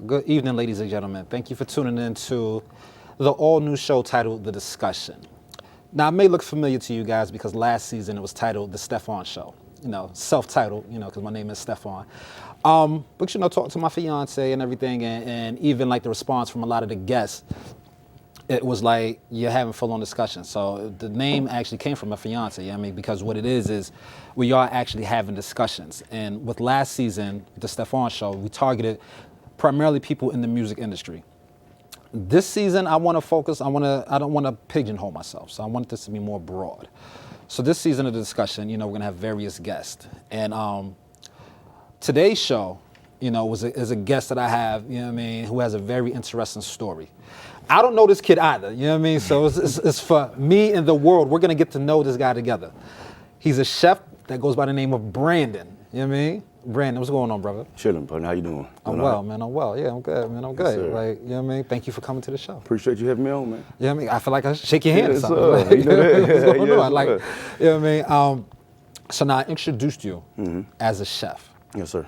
Good evening, ladies and gentlemen. Thank you for tuning in to the all-new show titled The Discussion. Now, it may look familiar to you guys because last season it was titled The Stefan Show. You know, self-titled, you know, because my name is Stefan. But, you know, talk to my fiance and everything, and even like the response from a lot of the guests, it was like you're having full-on discussion. So the name actually came from my fiance, you know what I mean? Because what it is we are actually having discussions. And with last season, The Stefan Show, we targeted primarily people in the music industry. This season, I want to focus, I don't want to pigeonhole myself, so I want this to be more broad. So this season of the discussion, you know, we're going to have various guests. And today's show, you know, is a guest that I have, you know what I mean, who has a very interesting story. I don't know this kid either, you know what I mean? So it's for me and the world. We're going to get to know this guy together. He's a chef that goes by the name of Brandon, you know what I mean? Brandon, what's going on, brother? Chilling, partner. How you doing? I'm well, man. I'm well. Yeah, I'm good, man. I'm good. Sir. Like, you know what I mean? Thank you for coming to the show. Appreciate you having me on, man. You know what I mean? I feel like I should shake your hand or Yes, something. sir. Like, You know that. what's going Yes, on? Like, sir. you know what I mean? So now I introduced you as a chef. Yes, sir.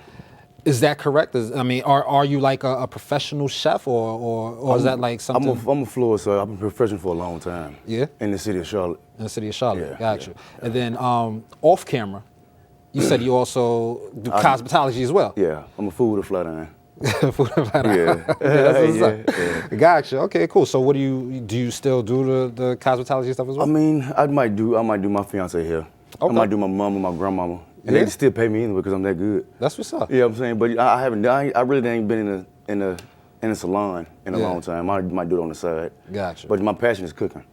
Is that correct? Are you like a professional chef or is that like something? I'm a floor, sir. I've been professional for a long time. Yeah? In the city of Charlotte. In the city of Charlotte. Yeah, Got yeah, you. And then off camera, you said you also do cosmetology as well. Yeah, I'm a fool with a flat iron. Food and fat iron. Yeah. That's what's up. Yeah. Gotcha. Okay, cool. So what do you still do the cosmetology stuff as well? I mean, I might do my fiance hair. Okay. I might do my mom and my grandmama. And Yeah? they still pay me anyway because I'm that good. That's what's up. You know what I'm saying? But I really ain't been in a salon in a Yeah. long time. I might do it on the side. Gotcha. But my passion is cooking.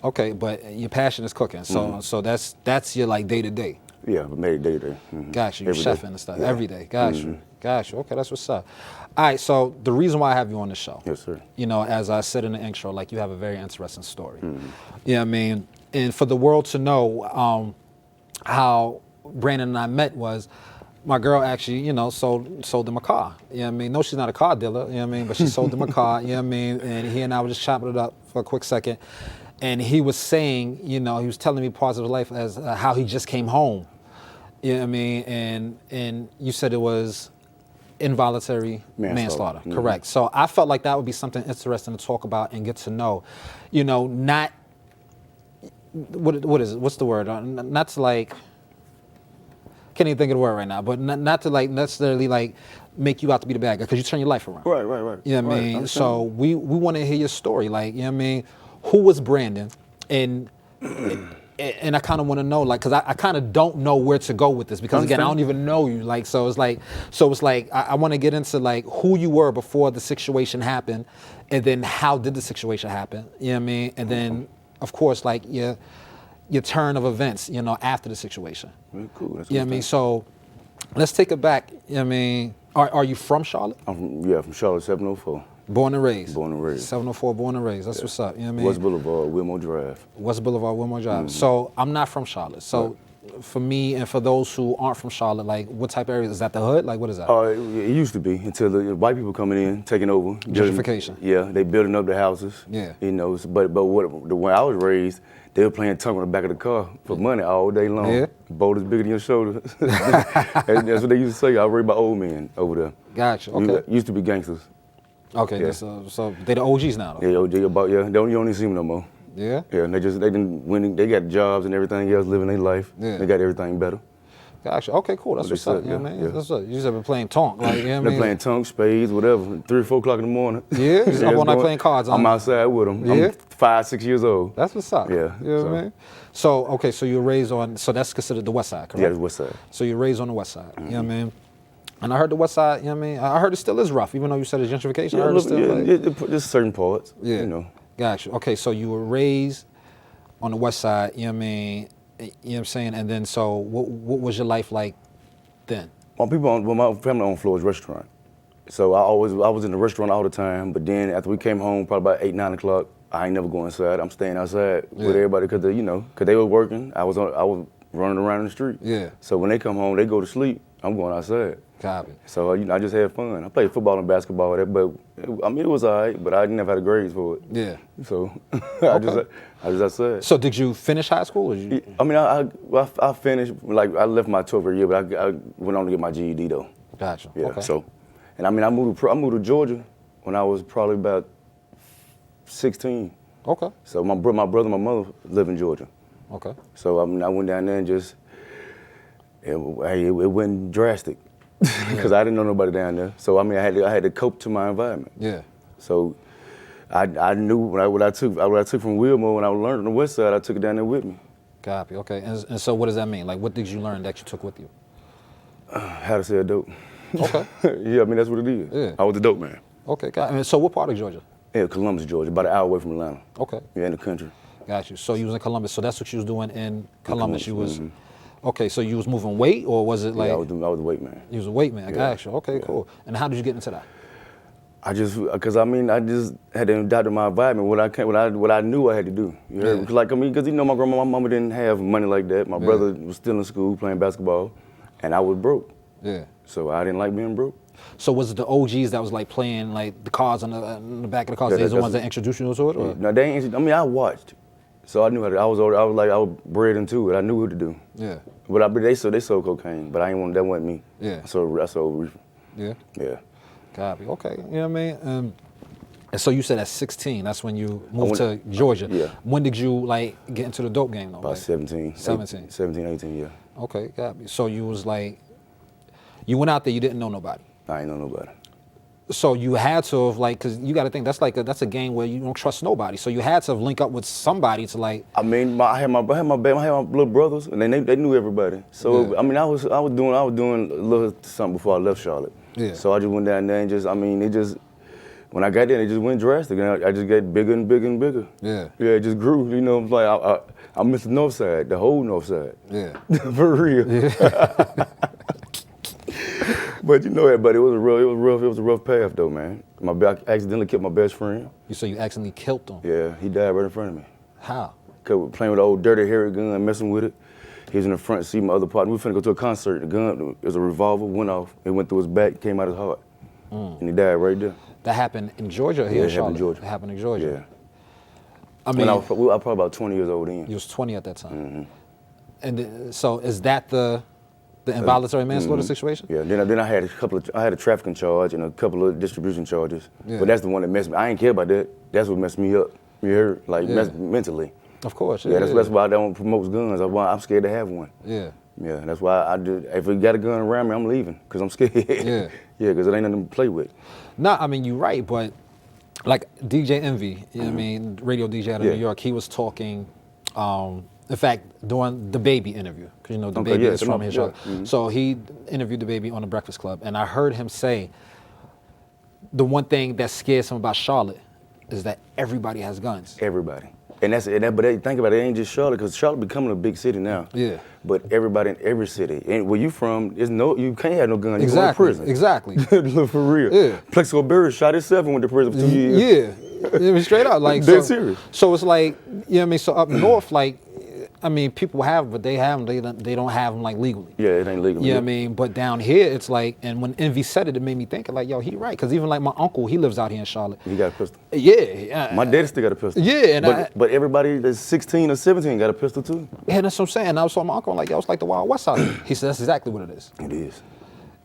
Okay, but your passion is cooking. So that's your like day to day. Yeah, but made it day to day. Gotcha. You're Every day. chefing and stuff Yeah. every day. Gotcha. Gotcha. Okay, that's what's up. All right. So the reason why I have you on the show, Yes, sir. you know, as I said in the intro, like you have a very interesting story. You know what I mean? And for the world to know how Brandon and I met was my girl actually, you know, sold him a car. You know what I mean? No, she's not a car dealer, you know what I mean? But she sold him a car, you know what I mean? And he and I were just chopping it up for a quick second. And he was saying, you know, he was telling me parts of his life as how he just came home. You know what I mean? And you said it was involuntary manslaughter. Correct. So I felt like that would be something interesting to talk about and get to know. You know, not what is it? What's the word? Not to like, can't even think of the word right now, but not to like necessarily like make you out to be the bad guy because you turn your life around. Right. You know what I mean? Understand. So we want to hear your story. Like, you know what I mean? Who was Brandon? And I kind of want to know, like, because I kind of don't know where to go with this because again, I don't even know you. Like, so it's like I want to get into like who you were before the situation happened, and then how did the situation happen? You know what I mean? And then of course like your turn of events, you know, after the situation. Very cool. That's You know what I mean? So let's take it back. You know what I mean? Are you from Charlotte? I'm from Charlotte, 704. Born and raised? Born and raised. 704, born and raised. That's what's up. You know what I mean? West Boulevard, Wilmore Drive. West Boulevard, Wilmore Drive. So I'm not from Charlotte. So for me and for those who aren't from Charlotte, like what type of area? Is that the hood? Like what is that? It used to be until the white people coming in, taking over. Gentrification. Yeah, they building up the houses. Yeah. You know, but when I was raised, they were playing tongue on the back of the car for money all day long. Yeah. Boat is bigger than your shoulder. That's what they used to say. I worry about old men over there. Gotcha. Okay. Used to be gangsters. Okay. Yeah. So they the OGs now, though. Yeah, they about you don't even see them no more. Yeah. Yeah, and they got jobs and everything else, living their life. Yeah. They got everything better. Gotcha. Okay, cool. That's What what's they up. said, You know what I mean? yeah. That's what's up. You just have been playing tonk, like you know what I They're mean? playing tongue, spades, whatever. 3 or 4 o'clock in the morning. Yeah, just up all night playing cards. I'm outside with them. Yeah? I'm 5, 6 years old. That's what's up. Yeah, You know what I mean? So okay, so you were raised on. So that's considered the West Side, correct? Yeah, that's what's up. So you're raised on the West Side. You know what I mean? And I heard the West Side. You know what I mean? I heard it still is rough, even though you said it's gentrification. I heard it's still like, just certain parts. Yeah. You know. Gotcha. Okay, so you were raised on the West Side, you know what I mean? You know what I'm saying? And then so what was your life like then? My family owned Floyd's restaurant. So I was in the restaurant all the time, but then after we came home, probably about 8, 9 o'clock, I ain't never go inside. I'm staying outside with everybody because they were working. I was running around in the street. Yeah. So when they come home, they go to sleep. I'm going outside. Copy. So I just had fun. I played football and basketball, but it was all right. But I never had a grades for it. Yeah. So Okay. I just said. So did you finish high school? Or you? I mean, I finished, like, I left my 12th year, but I went on to get my GED, though. Gotcha. Yeah, Okay. so, and I mean, I moved to Georgia when I was probably about 16. Okay. So my brother and my mother live in Georgia. Okay. So, I mean, I went down there and just, it went drastic because I didn't know nobody down there. So, I mean, I had to cope to my environment. Yeah. So I knew what I took from Wilmore when I learned on the west side, I took it down there with me. Copy. Okay. And so what does that mean? Like, what did you learn that you took with you? How to sell dope. Okay. Yeah, I mean, that's what it is. Yeah. I was a dope man. Okay. Got. And so what part of Georgia? Yeah, Columbus, Georgia, about an hour away from Atlanta. Okay. Yeah, in the country. Got you. So you was in Columbus. So that's what you was doing in Columbus. You was. Okay. So you was moving weight, or was it like? Yeah, I was a weight man. You was a weight man. I Yeah. got you. Okay. Yeah. Cool. And how did you get into that? I just had to adapt to my environment. What I knew I had to do. You heard? Yeah. Because my grandma, my mama didn't have money like that. My brother was still in school playing basketball, and I was broke. Yeah. So I didn't like being broke. So was it the OGs that was like playing like the cars on the back of the cars? Yeah, They's the that's- ones that introduced you to it? Or? No, they ain't. I mean, I watched, so I knew how to. I was bred into it. I knew what to do. Yeah. But they sold cocaine, but I ain't want that wasn't me. Yeah. I sold reefer. Yeah. Yeah. Copy. Okay. You know what I mean? And so you said at 16, that's when you moved to went- Georgia. Yeah. When did you like get into the dope game though? About Like, 17. 17. 17, 18, yeah. Okay, copy. So you was like, you went out there, you didn't know nobody. I ain't know nobody. So you had to have like, cause you got to think that's a game where you don't trust nobody. So you had to have link up with somebody to like. I mean, I had my little brothers, and they knew everybody. So Yeah. I mean, I was doing a little something before I left Charlotte. Yeah. So I just went down there and when I got there, it just went drastic, and I just got bigger and bigger and bigger. Yeah. Yeah, it just grew. You know, it's like I missed the north side, the whole north side. Yeah. For real. But you know that, but it was a rough path though, man. I accidentally killed my best friend. You say you accidentally killed them. Yeah, he died right in front of me. How? Cause playing with an old dirty hairy gun, messing with it. He was in the front seat, my other partner. We were finna go to a concert. The gun, it was a revolver, went off. It went through his back, came out his heart. And he died right there. That happened in Georgia or here Yeah, in it happened Charlotte? in Georgia. It happened in Georgia. Yeah. I mean, I was probably about 20 years old then. you was 20 at that time. And so is that the involuntary manslaughter situation? Yeah, then I had a trafficking charge and a couple of distribution charges. Yeah. But that's the one that messed me. I ain't care about that. That's what messed me up. You heard? Like Yeah. mentally. Of course. Yeah, that's why I don't promote guns. I'm scared to have one. Yeah. Yeah, that's why I do. If we got a gun around me, I'm leaving because I'm scared. Yeah. Yeah, because it ain't nothing to play with. No, I mean, you're right, but like DJ Envy, you know what I mean, radio DJ out of Yeah. New York, he was talking, in fact, during the Baby interview, because you know the Okay, Baby yeah, is from his yeah, show. So he interviewed the Baby on the Breakfast Club, and I heard him say the one thing that scares him about Charlotte is that everybody has guns. Everybody. But think about it, it ain't just Charlotte, because Charlotte becoming a big city now. Yeah. But everybody in every city, and where you from, you can't have no gun. You Exactly. go to prison. Exactly. Look, for real. Yeah. Plexico Berry shot himself and went to prison for 2 years. Yeah. I mean, straight up, like Dead serious. So it's like, you know what I mean. So up north, like, I mean, people have, but they have them. They don't have them like legally. Yeah, it ain't legal. You know what I mean? But down here, it's like, and when Envy said it, it made me think like, yo, he right. Because even like my uncle, he lives out here in Charlotte. He got a pistol. Yeah. My daddy still got a pistol. Yeah, and but everybody that's 16 or 17 got a pistol too. Yeah, that's what I'm saying. And I was talking to my uncle, I'm like, yo, it's like the Wild West out here. He said, that's exactly what it is. It is.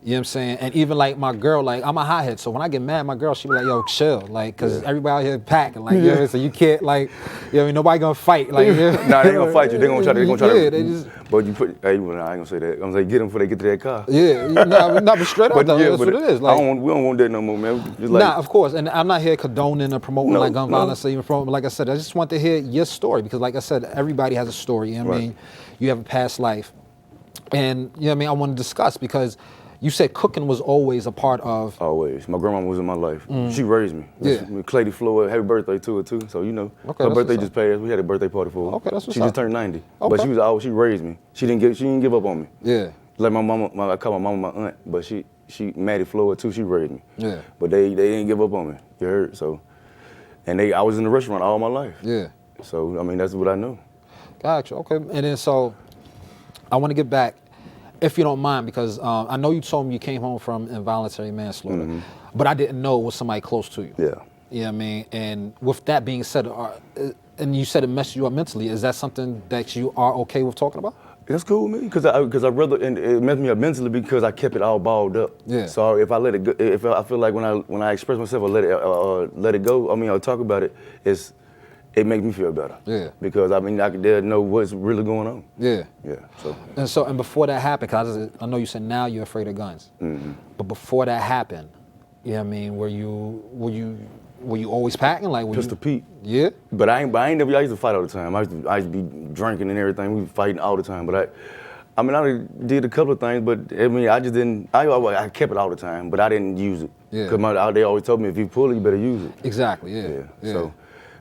You know what I'm saying? And even like my girl, like I'm a hothead, so when I get mad, my girl, she be like, yo, chill. Like, cause everybody out here packing. Like, you know, so you can't like, you know what I mean? Nobody gonna fight. Like, Nah, they ain't gonna fight you. They gonna try to. Yeah, they just. But you put. Hey, well, I ain't gonna say that. I'm gonna say get them before they get to that car. Yeah, no, but straight up, though, that's what it is. Like, we don't want that no more, man. Just like, nah, of course, and I'm not here condoning or promoting No, like gun no. violence or even promoting. But like I said, I just want to hear your story because, like I said, everybody has a story. You know what I Right. mean? You have a past life, and you know what I mean. I want to discuss because you said cooking was always a part of. Always. My grandma was in my life. She raised me. Yeah. Clady Floyd, happy birthday to her too. So you know, Okay, her that's birthday what's just passed. We had a birthday party for her. Okay, that's what's She up. just turned 90. Okay. But she raised me. She didn't give up on me. Yeah. Like my mama, I call my mama my aunt, but she Maddie Floyd too. She raised me. Yeah. But they didn't give up on me. You heard? So, and I was in the restaurant all my life. Yeah. So I mean that's what I know. Gotcha. Okay. And then so I want to get back. if you don't mind, because I know you told me you came home from involuntary manslaughter, but I didn't know it was somebody close to you. Yeah. You know what I mean? And with that being said, and you said it messed you up mentally, is that something that you are okay with talking about? That's cool with me, because I rather, and it messed me up mentally because I kept it all balled up. Yeah. So if I let it go, if I feel like when I express myself or let it go, or talk about it, it makes me feel better. Yeah. Because I mean I can there know what's really going on. Yeah. Yeah. And before that happened, because I know you said now you're afraid of guns, but before that happened, you know what I mean? Were you always packing? Like, Pistol Pete. Yeah. But I ain't never. I used to fight all the time. I used to be drinking and everything. We were fighting all the time. But I did a couple of things. But I mean, I just didn't. I kept it all the time, but I didn't use it. Yeah. Cause they always told me if you pull it, you better use it. Exactly. Yeah. Yeah. So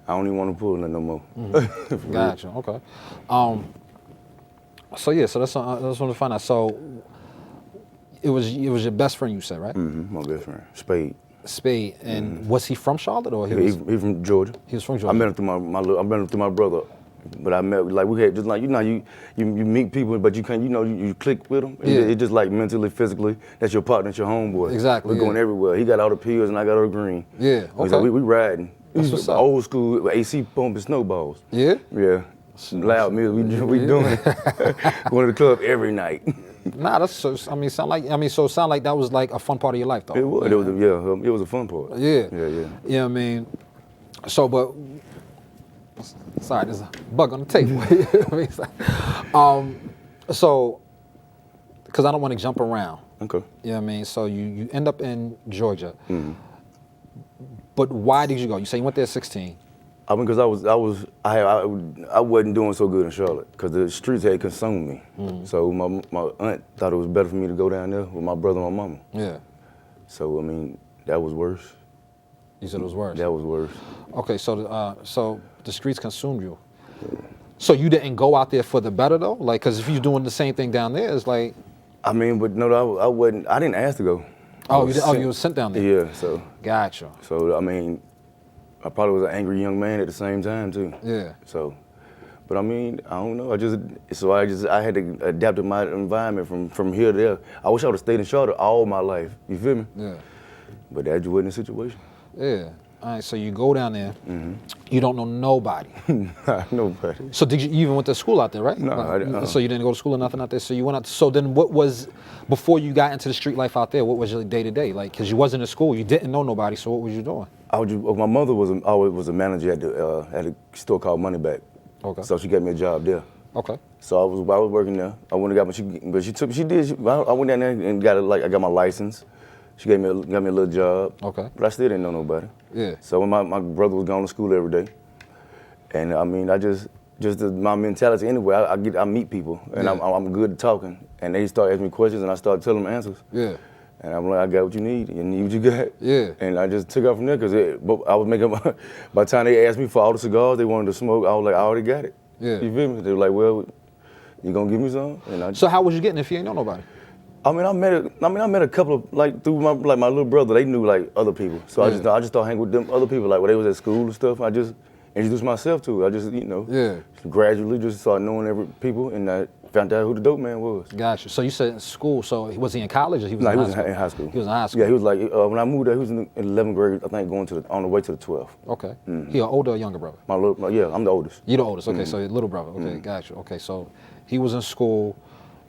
I don't even want to pull it no more. Gotcha. Okay. So yeah. So that's what I want to find out. So it was your best friend, you said, right? My best friend, Spade. Spade. And was he from Charlotte or He's from Georgia. He was from Georgia. I met him through my brother. But I met, like, we had just like, you meet people, but you can't, you click with them. Yeah. It's just like mentally, physically, that's your partner, that's your homeboy. Exactly, We're going everywhere. He got all the pills and I got all the green. Yeah, okay. So we riding. That's what's up. Old school AC pumping snowballs. Yeah? Yeah. Loud music, we doing it. Going to the club every night. Nah, that's so. So it sound like that was like a fun part of your life, though. It was. It was a fun part. Yeah. Yeah. You know what I mean? So, but sorry, there's a bug on the table. So, because I don't want to jump around. Okay. You know what I mean? So you end up in Georgia. But why did you go? You say you went there at 16. I mean, because I wasn't doing so good in Charlotte because the streets had consumed me. So my aunt thought it was better for me to go down there with my brother and my mama. Yeah. So I mean, that was worse. You said it was worse. That was worse. Okay, so the streets consumed you. So you didn't go out there for the better though, like, because if you're doing the same thing down there, it's like. I mean, but no, I wasn't. I didn't ask to go. You were sent down there. Yeah. So. Gotcha. So I mean, I probably was an angry young man at the same time too. Yeah. So, but I mean, I don't know. I had to adapt to my environment from here to there. I wish I would have stayed in Charlotte all my life. You feel me? Yeah. But that just wasn't the situation. Yeah. All right. So you go down there. You don't know nobody. Nobody. So you even went to school out there, right? No, I didn't. So you didn't go to school or nothing out there. So you went out. So then, what was before you got into the street life out there? What was your day to day like? Because you wasn't in school, you didn't know nobody. So what was you doing? My mother was a manager at a store called Moneyback. Okay. So she got me a job there. Okay. So I was working there. I went and I went down there and I got my license. She got me a little job. Okay. But I still didn't know nobody. Yeah. So when my brother was going to school every day, and I mean, my mentality anyway, I meet people, and I'm good at talking, and they start asking me questions, and I start telling them answers. Yeah. And I'm like, I got what you need, and you need what you got. Yeah. And I just took off from there, because I was making, by the time they asked me for all the cigars they wanted to smoke, I was like, I already got it. Yeah. You feel me? They were like, well, you gonna give me some? And So how was you getting if you ain't know nobody? I met a couple of, like, through my little brother. They knew, like, other people. So I just started hanging with them other people, like, when they was at school and stuff. I just introduced myself to it. I just, gradually just started knowing people, and I found out who the dope man was. Gotcha. So you said in school, so was he in college or he was No, in he high was school? in high school. He was in high school? Yeah, he was like, when I moved there, he was in 11th grade, I think, on the way to the 12th. Okay. He an older or younger brother? I'm the oldest. You're the oldest, okay, so your little brother. Okay, gotcha. Okay, so he was in school,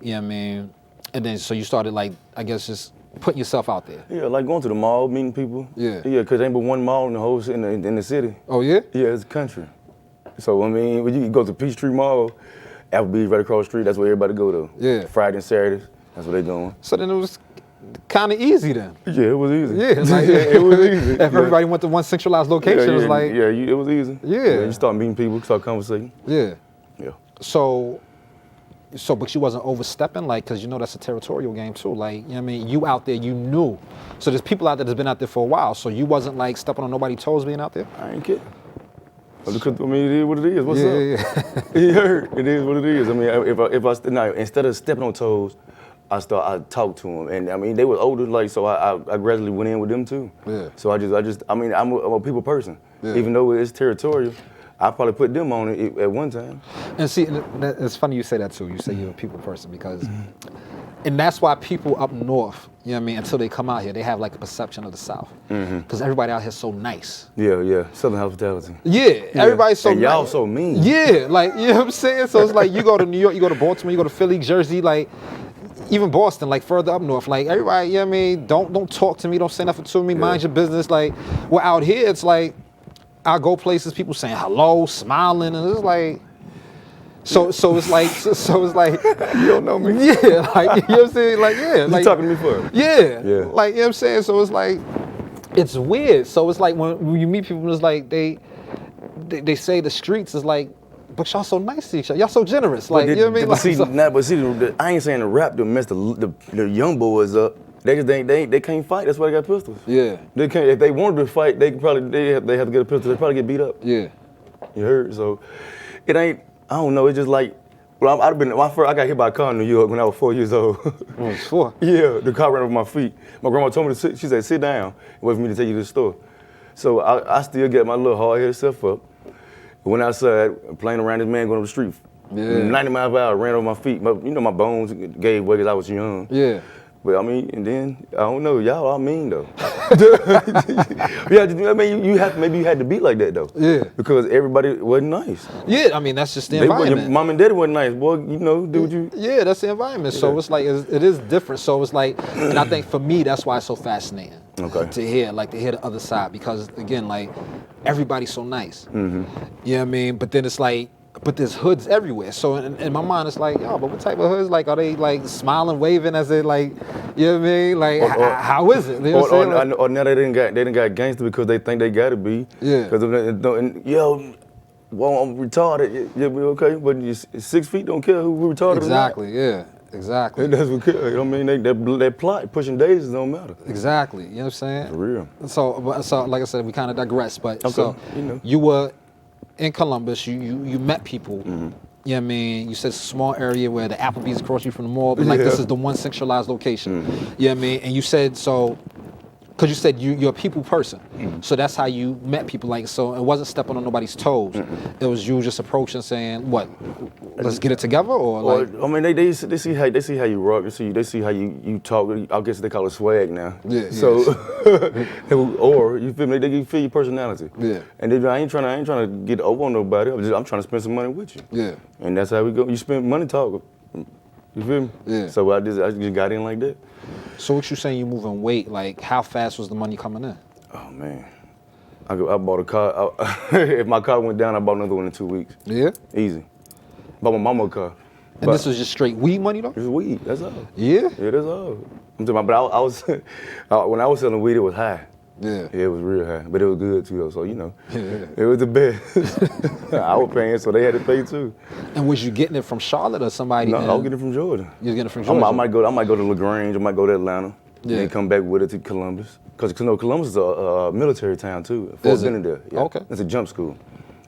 you know what I mean? And then, so you started, like, I guess just putting yourself out there. Yeah, like going to the mall, meeting people. Yeah. Yeah, because there ain't but one mall in the whole in the city. Oh, yeah? Yeah, it's country. So, I mean, when you go to Peachtree Mall, Applebee's right across the street, that's where everybody go to. Yeah. Friday and Saturdays, that's where they going. So then it was kind of easy then. Yeah, it was easy. Yeah, like, it was easy. If everybody went to one centralized location, it was like. Yeah, it was easy. Yeah. You start meeting people, start conversating. Yeah. Yeah. So, but you wasn't overstepping, like, because you know that's a territorial game too. Like, you know what I mean? You out there, you knew. So there's people out there that's been out there for a while. So you wasn't like stepping on nobody's toes being out there? I ain't kidding. Because, I mean, it is what it is. What's up? Yeah. You heard? It is what it is. I mean, instead of stepping on toes, I talked to them, and I mean they were older, like, so I gradually went in with them too. Yeah. So I'm a people person. Yeah. Even though it's territorial, I probably put them on it at one time. And see, it's funny you say that too. You say you're a people person because And that's why people up north, you know what I mean, until they come out here, they have like a perception of the South. Because everybody out here is so nice. Yeah. Southern hospitality. Yeah, everybody's so and y'all nice. so mean. Yeah, like, you know what I'm saying? So it's like you go to New York, you go to Baltimore, you go to Philly, Jersey, like, even Boston, like further up north, like everybody, you know what I mean, don't talk to me, don't say nothing to me, mind your business. Like, well, out here, it's like, I go places, people saying hello, smiling, and it's like, so it's like, so it's like, You don't know me. yeah, like, you know what I'm saying? Like, yeah. You like, talking to me for? Yeah. Yeah. Like, you know what I'm saying? So it's like, it's weird. So it's like when you meet people, it's like they say the streets is like, but y'all so nice to each other. Y'all so generous. Like, you know what I mean? Like, But see, I ain't saying the rap to mess the young boys up. They just they can't fight. That's why they got pistols. Yeah. They can't. If they wanted to fight, they could probably they have to get a pistol. They probably get beat up. Yeah. You heard? So it ain't. I don't know. It's just like. Well, I got hit by a car in New York when I was 4 years old. What was 4? Yeah, the car ran over my feet. My grandma told me to sit. She said, "Sit down." Wait for me to take you to the store. So I still get my little hard-headed self up. Went outside, playing around this man going up the street. Yeah. 90 miles per hour, ran over my feet. My bones gave way because I was young. Yeah. But I mean, and then, I don't know, y'all all mean though. I mean, maybe you had to be like that though. Yeah. Because everybody wasn't nice. Yeah, I mean, that's just the Your environment. mom and daddy wasn't nice, boy, do what you. Yeah, that's the environment. So it's like, it is different. So it's like, and I think for me, that's why it's so fascinating. Okay. To hear the other side, because again, like, everybody's so nice. You know what I mean? But then it's like, but there's hoods everywhere. So in my mind, it's like, yo, but what type of hoods? Like, are they like smiling, waving as they like, you know what I mean? Like, how is it? You know what I'm saying? Or now they didn't got gangster because they think they gotta be. Yeah. Because well, I'm retarded. You'll be okay, but 6 feet don't care who we retarded. Exactly. Yeah. Exactly. It doesn't care. You know what I mean? That plot pushing daisies don't matter. Exactly. You know what I'm saying? For real. So like I said, we kind of digress. But Okay. so you were in Columbus. You met people. You know what I mean? You said it's a small area where the Applebee's across you from the mall, but like this is the one centralized location. You know what I mean? And you said so. Because you said you're a people person, so that's how you met people. Like, so it wasn't stepping on nobody's toes. It was you just approaching, saying, "What? Let's get it together," or like. I mean, they see how you rock. They see how you talk. I guess they call it swag now. Yeah. So, or you feel me? They feel your personality. Yeah. And then I ain't trying to get over on nobody. I'm trying to spend some money with you. Yeah. And that's how we go. You spend money talk. You feel me? Yeah. So I just got in like that. So what you saying? You moving weight? Like, how fast was the money coming in? Oh man, I bought a car. If my car went down, I bought another one in 2 weeks. Yeah. Easy. Bought my mama a car. And this was just straight weed money though? It's weed. That's all. Yeah. Yeah, that's all. I'm talking about, but I was when I was selling weed, it was high. Yeah. Yeah, it was real high, but it was good too though. So it was the best. I was paying, so they had to pay too. And was you getting it from Charlotte or somebody? No, I was getting it from Georgia. You was getting it from Georgia? I might go to LaGrange. I might go to Atlanta. Yeah. And then come back with it to Columbus. Because Columbus is a military town too. Fort Benning. Yeah. Okay. It's a jump school.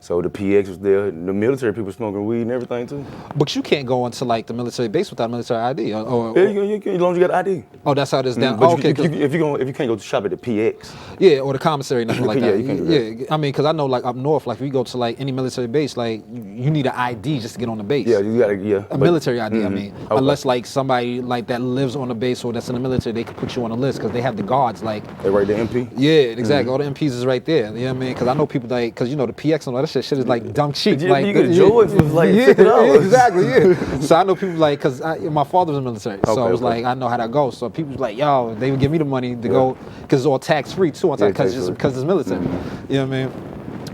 So the PX was there. The military people smoking weed and everything too. But you can't go into like the military base without military ID. Yeah, as long as you got ID. Oh, that's how it is down. But Okay. if you can't go to shop at the PX. Yeah, or the commissary, nothing like Yeah, that. you can do that. Yeah, I mean, because I know like up north, like if you go to like any military base, like you need an ID just to get on the base. Yeah, you gotta. A military ID, I mean. Okay. Unless like somebody like that lives on the base or that's in the military, they could put you on a list because they have the guards like. They write the MP? Yeah, exactly. All the MPs is right there. You know what I mean? Because I know people like, because you know the PX and all that shit is like dumb cheap. Yeah, like, you get George was like yeah, $50. exactly, yeah. So I know people like, because my father was in the military. So I was Okay. like, I know how that goes. So people was like, yo, they would give me the money to go, because it's all tax free too, because it's military. You know what I mean?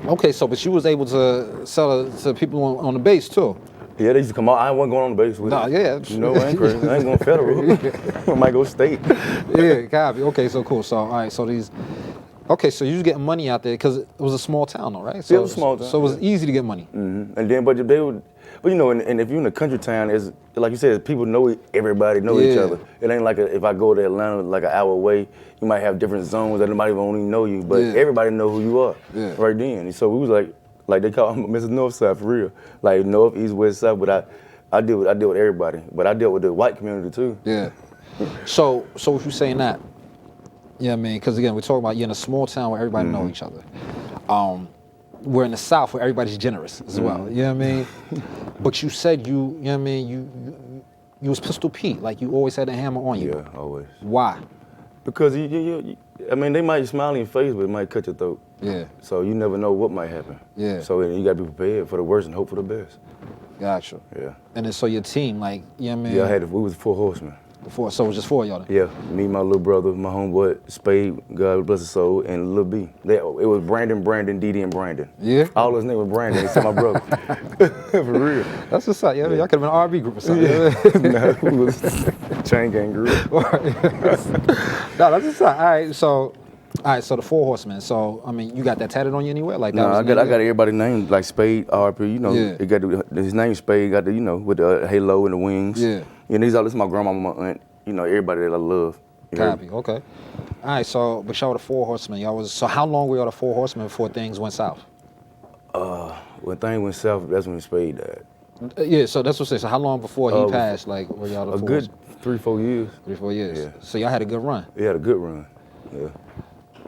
Okay, so but you was able to sell it to people on the base too. Yeah, they used to come out. I wasn't going on the base with it. Yeah. You know, I ain't crazy. I ain't going federal. I might go state. Yeah, copy. Okay, so cool. So all right, so these. Okay, so you was getting money out there because it was a small town, though, right? So Yeah, it was a small town. So it was easy to get money. And then, but they would, but you know, and if you're in a country town, it's like you said, people know everybody, know each other. It ain't like if I go to Atlanta, like an hour away, you might have different zones that nobody won't even know you, but everybody know who you are right then. And so we was like they call me Mr. Northside for real, like North, East, West, South. But I deal with everybody, but I deal with the white community too. Yeah. So if you saying that. Yeah, I mean, because again, we're talking about you're in a small town where everybody know each other. We're in the South where everybody's generous as well. You know what I mean? But you said you know what I mean, you was Pistol Pete. Like, you always had a hammer on you. Yeah, always. Why? Because I mean, they might smile in your face, but it might cut your throat. Yeah. So you never know what might happen. Yeah. So you got to be prepared for the worst and hope for the best. Gotcha. Yeah. And then so your team, like, you know what I mean? Yeah, we was 4 horsemen. So it was just 4 of y'all then? Yeah, me, my little brother, my homeboy, Spade, God bless his soul, and Lil B. It was Brandon, Didi, and Brandon. Yeah? All his name was Brandon, except my brother. For real. That's what's up, yeah. Y'all could have been an R&B group or something. Yeah. No, we was Chain Gang group. No, that's what's up. All right, so the 4 horsemen. So, I mean, you got that tatted on you anywhere? Like that No, was I got everybody's name, like Spade, RP, you know. Yeah. It got his name Spade, got the, you know, with the halo and the wings. Yeah. And this is my grandma, my aunt, you know, everybody that I love. You heard Copy, okay. All right, so, but y'all were the 4 horsemen. So how long were y'all the 4 horsemen before things went south? When things went south, that's when Spade died. Yeah, so that's what I'm saying. So how long before he passed, like, were y'all the 4 A good horsemen? 3-4 years. 3-4 years. Yeah. So y'all had a good run. We had a good run. Yeah.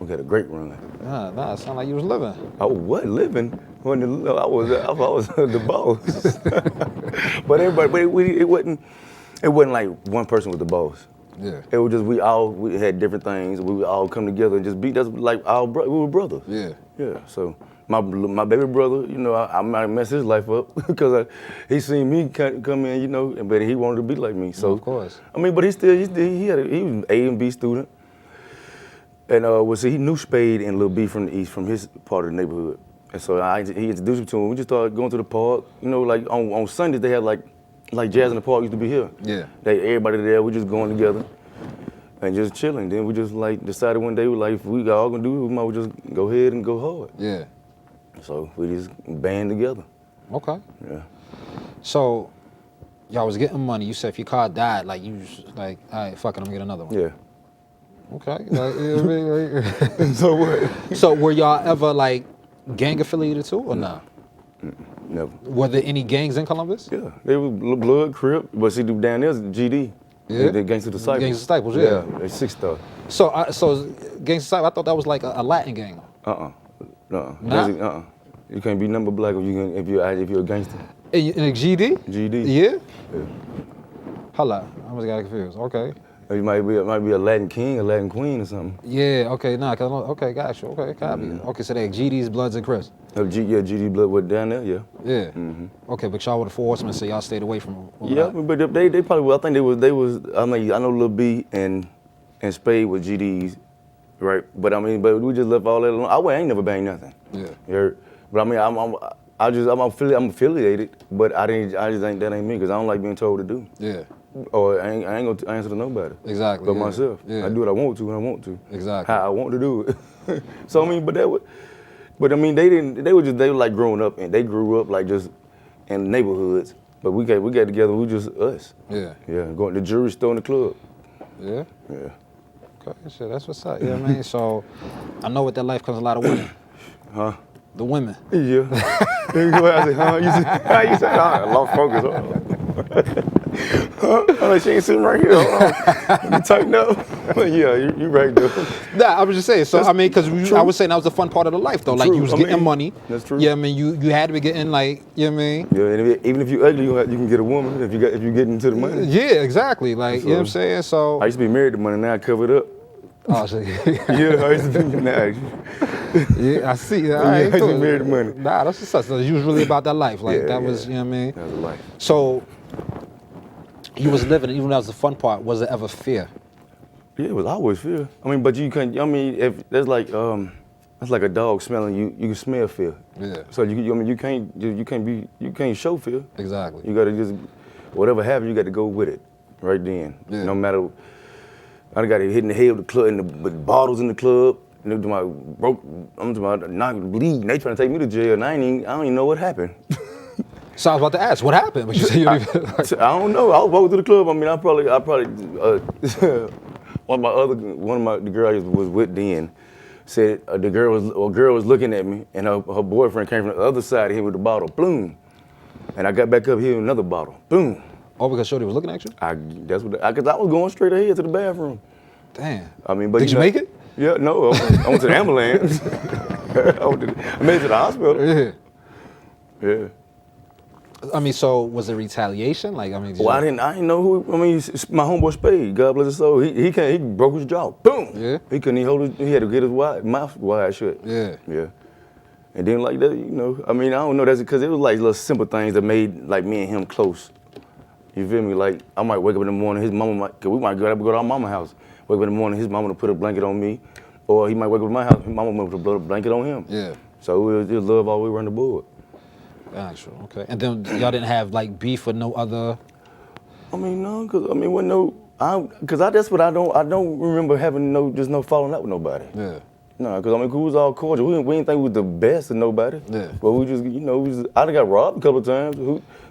We had a great run. Nah, it sounded like you was living. I was living when I was the boss. But everybody, it wasn't like one person was the boss. Yeah. It was just we had different things. We would all come together and just be. That's like we were brothers. Yeah. Yeah. So my baby brother, you know, I might mess his life up because he seen me come in, you know, but he wanted to be like me. So of course. I mean, but he was an A and B student. And he knew Spade and Lil B from the East, from his part of the neighborhood. And so he introduced me to him. We just started going to the park. You know, like on Sundays they had like Jazz in the Park used to be here. Yeah. Everybody there, we just going together and just chilling. Then we just like decided one day, if we all gonna do it, we might just go ahead and go hard. Yeah. So we just band together. Okay. Yeah. So y'all was getting money. You said if your car died, like you was like, all right, fuck it, I'm gonna get another one. Yeah. Okay. Like, you know what I mean? So what? So were y'all ever like gang affiliated too or not? Never. Were there any gangs in Columbus? Yeah. They was Blood, Crip, but see down there's GD. Yeah. The Gangsta Disciples. Gangsta Disciples, yeah. They 6-star. So Gangsta Disciples, I thought that was like a Latin gang. Nah? You can't be number black if you're a gangster. In a GD? GD. Yeah? Yeah. Hala, I almost got confused. Okay. It might be a Latin king, a Latin queen or something. Yeah, okay, okay, gotcha. Okay, copy. Okay, so they GD's, Bloods, and Crips. GD Blood was down there, yeah. Yeah. Okay, but y'all were the 4 horsemen, so y'all stayed away from them. Yeah, but they probably, I think they was, I mean, I know Lil B and Spade was GDs, right? But we just left all that alone. I ain't never banged nothing. Yeah. You heard? But I mean, I'm affiliated, but that ain't me, because I don't like being told to do. Yeah. Or I ain't gonna answer to nobody. Exactly. But yeah. myself. Yeah. I do what I want to when I want to. Exactly. How I want to do it. So I mean, they were like growing up, and they grew up like just in neighborhoods. But we got together, we just us. Yeah. Yeah, going to the jewelry store in the club. Yeah. Yeah. Okay, shit, that's what's up. You know what I mean? So I know with that life comes a lot of women. Huh? The women. Yeah. I said, huh? You said, huh? I lost focus. Huh? She ain't sitting right here. Let me tighten up. Yeah, you right there. Nah, I was just saying. So I mean, because I was saying that was the fun part of the life, though. Like True. you was getting money. That's true. Yeah, I mean, you had to be getting like, you know what I mean? Yeah, and even if you ugly, you can get a woman if you get into the money. Yeah, exactly. Like, you know what I'm saying? So I used to be married to money, now I cover it up. oh, so, Yeah, I used to be now. yeah, I see. Yeah, I used to be married to money. Nah, that's what's up. So it was really about that life. Like Yeah, that was, yeah. you know what I mean? That was a life. So you was living, even though that was the fun part, was there ever fear? Yeah, it was always fear. I mean, but you can't. I mean, if that's like a dog smelling you, you can smell fear. Yeah. So you can't show fear. Exactly. You gotta just whatever happens, you got to go with it right then. Yeah. No matter. I got hit in the head with the club with bottles in the club. I'm talking about not bleeding. They trying to take me to jail, and I don't even know what happened. So I was about to ask, what happened? But you said you didn't even, like, I don't know. I was walking to the club. I mean, I probably the girl I was with then said the girl was looking at me, and her boyfriend came from the other side of him with the bottle, boom, and I got back up here with another bottle, boom. oh, because Shorty was looking at you? Because I was going straight ahead to the bathroom. Damn. I mean, but Did you make it? Yeah, no. I went to the ambulance. I made it to the hospital. Yeah. Yeah. I mean, so was it retaliation? Like, I mean, Well, I didn't know who. I mean, my homeboy Spade, God bless his soul. He broke his jaw. Boom. Yeah. He couldn't even hold his. He had to get his mouth wide shut. Yeah. Yeah. And then like that, I mean, I don't know. That's because it was like little simple things that made like me and him close. You feel me? Like I might wake up in the morning, his mama might, cause we might go to our mama's house. Wake up in the morning, his mama would put a blanket on me, or he might wake up in my house, his mama would put a blanket on him. Yeah. So it was just love all the way around the board. Actual, okay. And then y'all didn't have like beef with no other. I mean, no, cause I mean, when that's what I don't remember having no falling out with nobody. Yeah. No, cause I mean, we was all cordial. We didn't think we was the best of nobody. Yeah. But we just, I done got robbed a couple of times.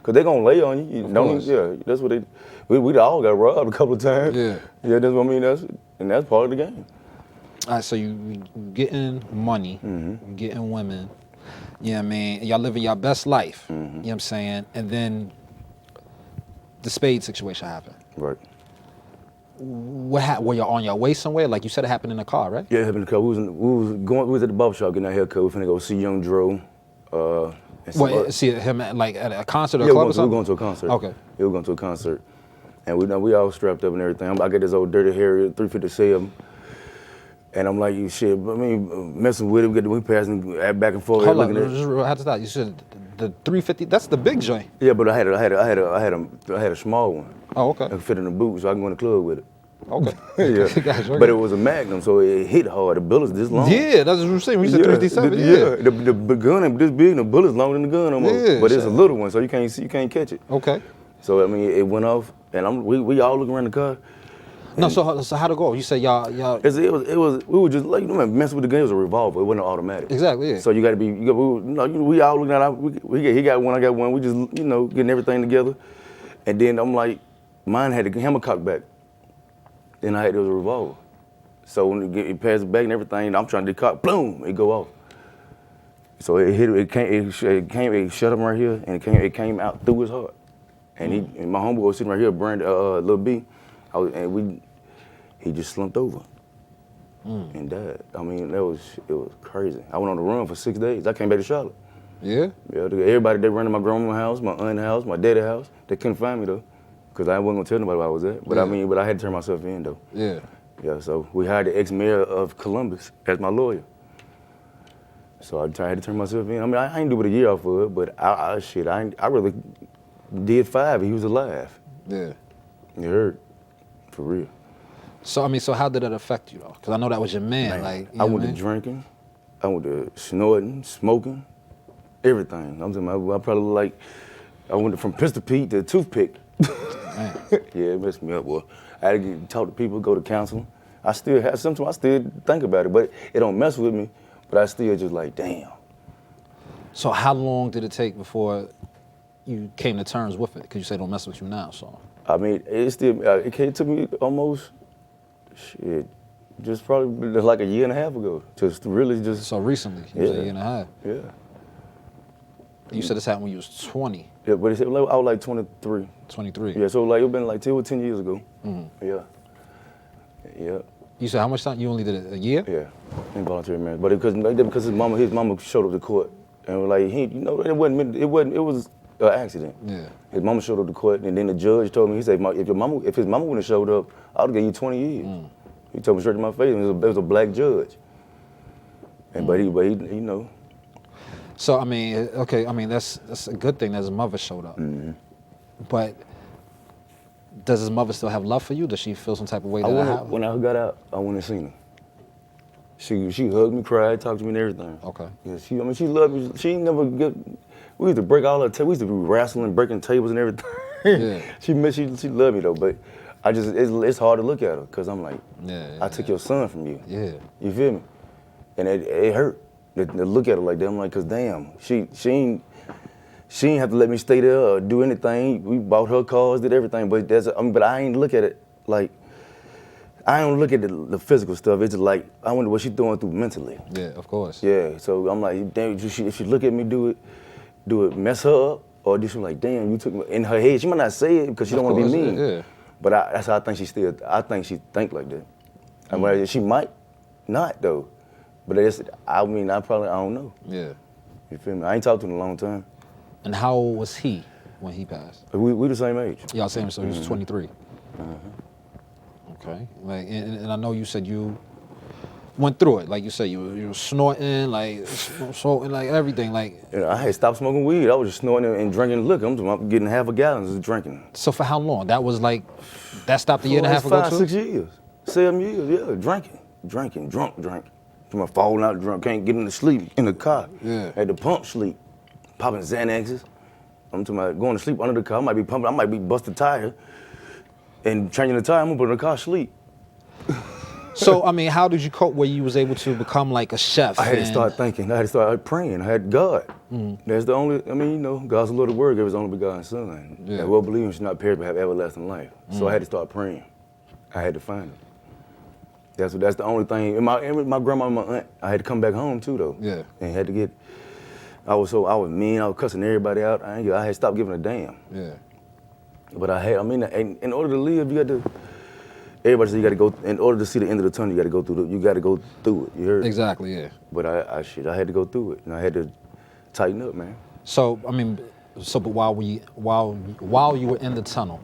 Cause they gonna lay on you. Yeah, that's what we all got robbed a couple of times. Yeah. Yeah, that's what I mean. That's part of the game. All right, so you getting money, getting women. You know what I mean? Y'all living your best life. You know what I'm saying? And then the Spade situation happened. Right. Were you on your way somewhere? Like you said, it happened in a car, right? Yeah, it happened in the car. We was at the barbershop getting our haircut. We finna go see Young Dro. See him at a concert or yeah, a club or we're something? going to a concert. Okay. Yeah, we're going to a concert. And we all strapped up and everything. I got this old Dirty Harrier 357. And I'm like, shit, I mean, messing with it, we passing back and forth. Hold on, just had to stop. You said the 350, that's the big joint. Yeah, but I had a small one. Oh, okay. It fit in the boot, so I can go in the club with it. Okay. Yeah. Gotcha. But it was a Magnum, so it hit hard. The bullet's this long. Yeah, that's what I'm saying. We said 357. The gun ain't this big, and the bullet's longer than the gun almost. Yeah, but it's a little one, so you can't catch it. Okay. So I mean, it went off, and we all looking around the car. No, so how'd it go? You said y'all. It was we were just like messing with the gun. It was a revolver. It wasn't automatic. Exactly. Yeah. So you got to be. We all looking at. He got one. I got one. We just getting everything together, and then I'm like, mine had the hammer cocked back. Then it was a revolver. So when it passed it back and everything, I'm trying to decock. Boom! It go off. So it hit. It shut him right here, and it came out through his heart. And and my homeboy was sitting right here, Brandon, Lil B. He just slumped over and died. I mean, it was crazy. I went on the run for 6 days. I came back to Charlotte. Yeah? Yeah, everybody, they ran to my grandma's house, my aunt's house, my daddy's house. They couldn't find me though, because I wasn't gonna tell nobody where I was at. But but I had to turn myself in though. Yeah. Yeah, so we hired the ex-mayor of Columbus as my lawyer. So I had to turn myself in. I mean, I ain't do but a year off of it, but I really did 5 if he was alive. Yeah. It hurt, for real. So I mean, how did that affect you though? Because I know that was your man. Like I went to drinking, I went to snorting, smoking, everything. I'm talking about, I probably I went from Pistol Pete to Toothpick. Man. Yeah, it messed me up, boy. I had to talk to people, go to counseling. Sometimes I still think about it, but it don't mess with me. But I still just like, damn. So how long did it take before you came to terms with it? Because you say don't mess with you now, so. I mean, it took me almost, just probably like a year and a half ago. So recently, it was a year and a half. Yeah. You said this happened when you was 20. Yeah, but I was like 23. 23. Yeah, so it been like 10 years ago. Mm-hmm. Yeah. Yeah. You said how much time? You only did it a year? Yeah, involuntary marriage. But because his mama showed up to court, and it was an accident. Yeah. His mama showed up to court, and then the judge told me, he said, if his mama wouldn't have showed up, I would have gave you 20 years. He told me straight to my face, and it was a black judge. And but he. So I mean, okay, I mean that's a good thing that his mother showed up. Mm-hmm. But does his mother still have love for you? Does she feel some type of way that happened? When I got out, I went and seen her. She hugged me, cried, talked to me, and everything. Okay. Yeah, she loved me. She ain't never we used to break all her tables. We used to be wrestling, breaking tables and everything. Yeah. She loved me though, but it's hard to look at her because I'm like, I took your son from you. Yeah. You feel me? And it hurt to look at her like that. I'm like, cause damn, she ain't have to let me stay there or do anything. We bought her cars, did everything, but but I ain't look at it like. I don't look at the physical stuff. It's just like I wonder what she's going through mentally. Yeah, of course. Yeah, so I'm like, damn, if she look at me do it, mess her up, or do she like, damn, you took me in her head. She might not say it because she don't want to be mean. Yeah. But that's how I think I think she think like that. I mean, she might not though, but I don't know. Yeah. You feel me? I ain't talked to him in a long time. And how old was he? when he passed? We the same age. Y'all same, so he was 23. Okay. Like, and I know you said you went through it. Like you said, you were snorting, like smoking, like everything. Like, I had stopped smoking weed. I was just snorting and drinking liquor. I'm getting half a gallon just drinking. so for how long? That was like, that stopped a year and a half ago 5, too? 6 years, 7 years. Yeah, drinking, drunk. From my falling out drunk, can't get into sleep in the car. Yeah. Had to pump sleep, popping Xanaxes. I'm talking about going to sleep under the car. I might be busted tire, and changing the tire. I'm gonna put in the car sleep. So I mean, how did you cope where you was able to become like a chef? I had to start thinking. I had to start praying. I had God. That's the only. I mean, you know, God's the Lord of the Word gave His only begotten Son. Yeah. And well believing should not perish but have everlasting life. So I had to start praying. I had to find Him. That's the only thing. And my grandma and my aunt. I had to come back home too though. Yeah. And had to get. I was mean. I was cussing everybody out. I had stopped giving a damn. Yeah. But in order to live, you got to. Everybody says you got to go. In order to see the end of the tunnel, you got to go through. You got to go through it. You heard? Exactly. Yeah. But I had to go through it, and I had to tighten up, man. So I mean, but while you were in the tunnel,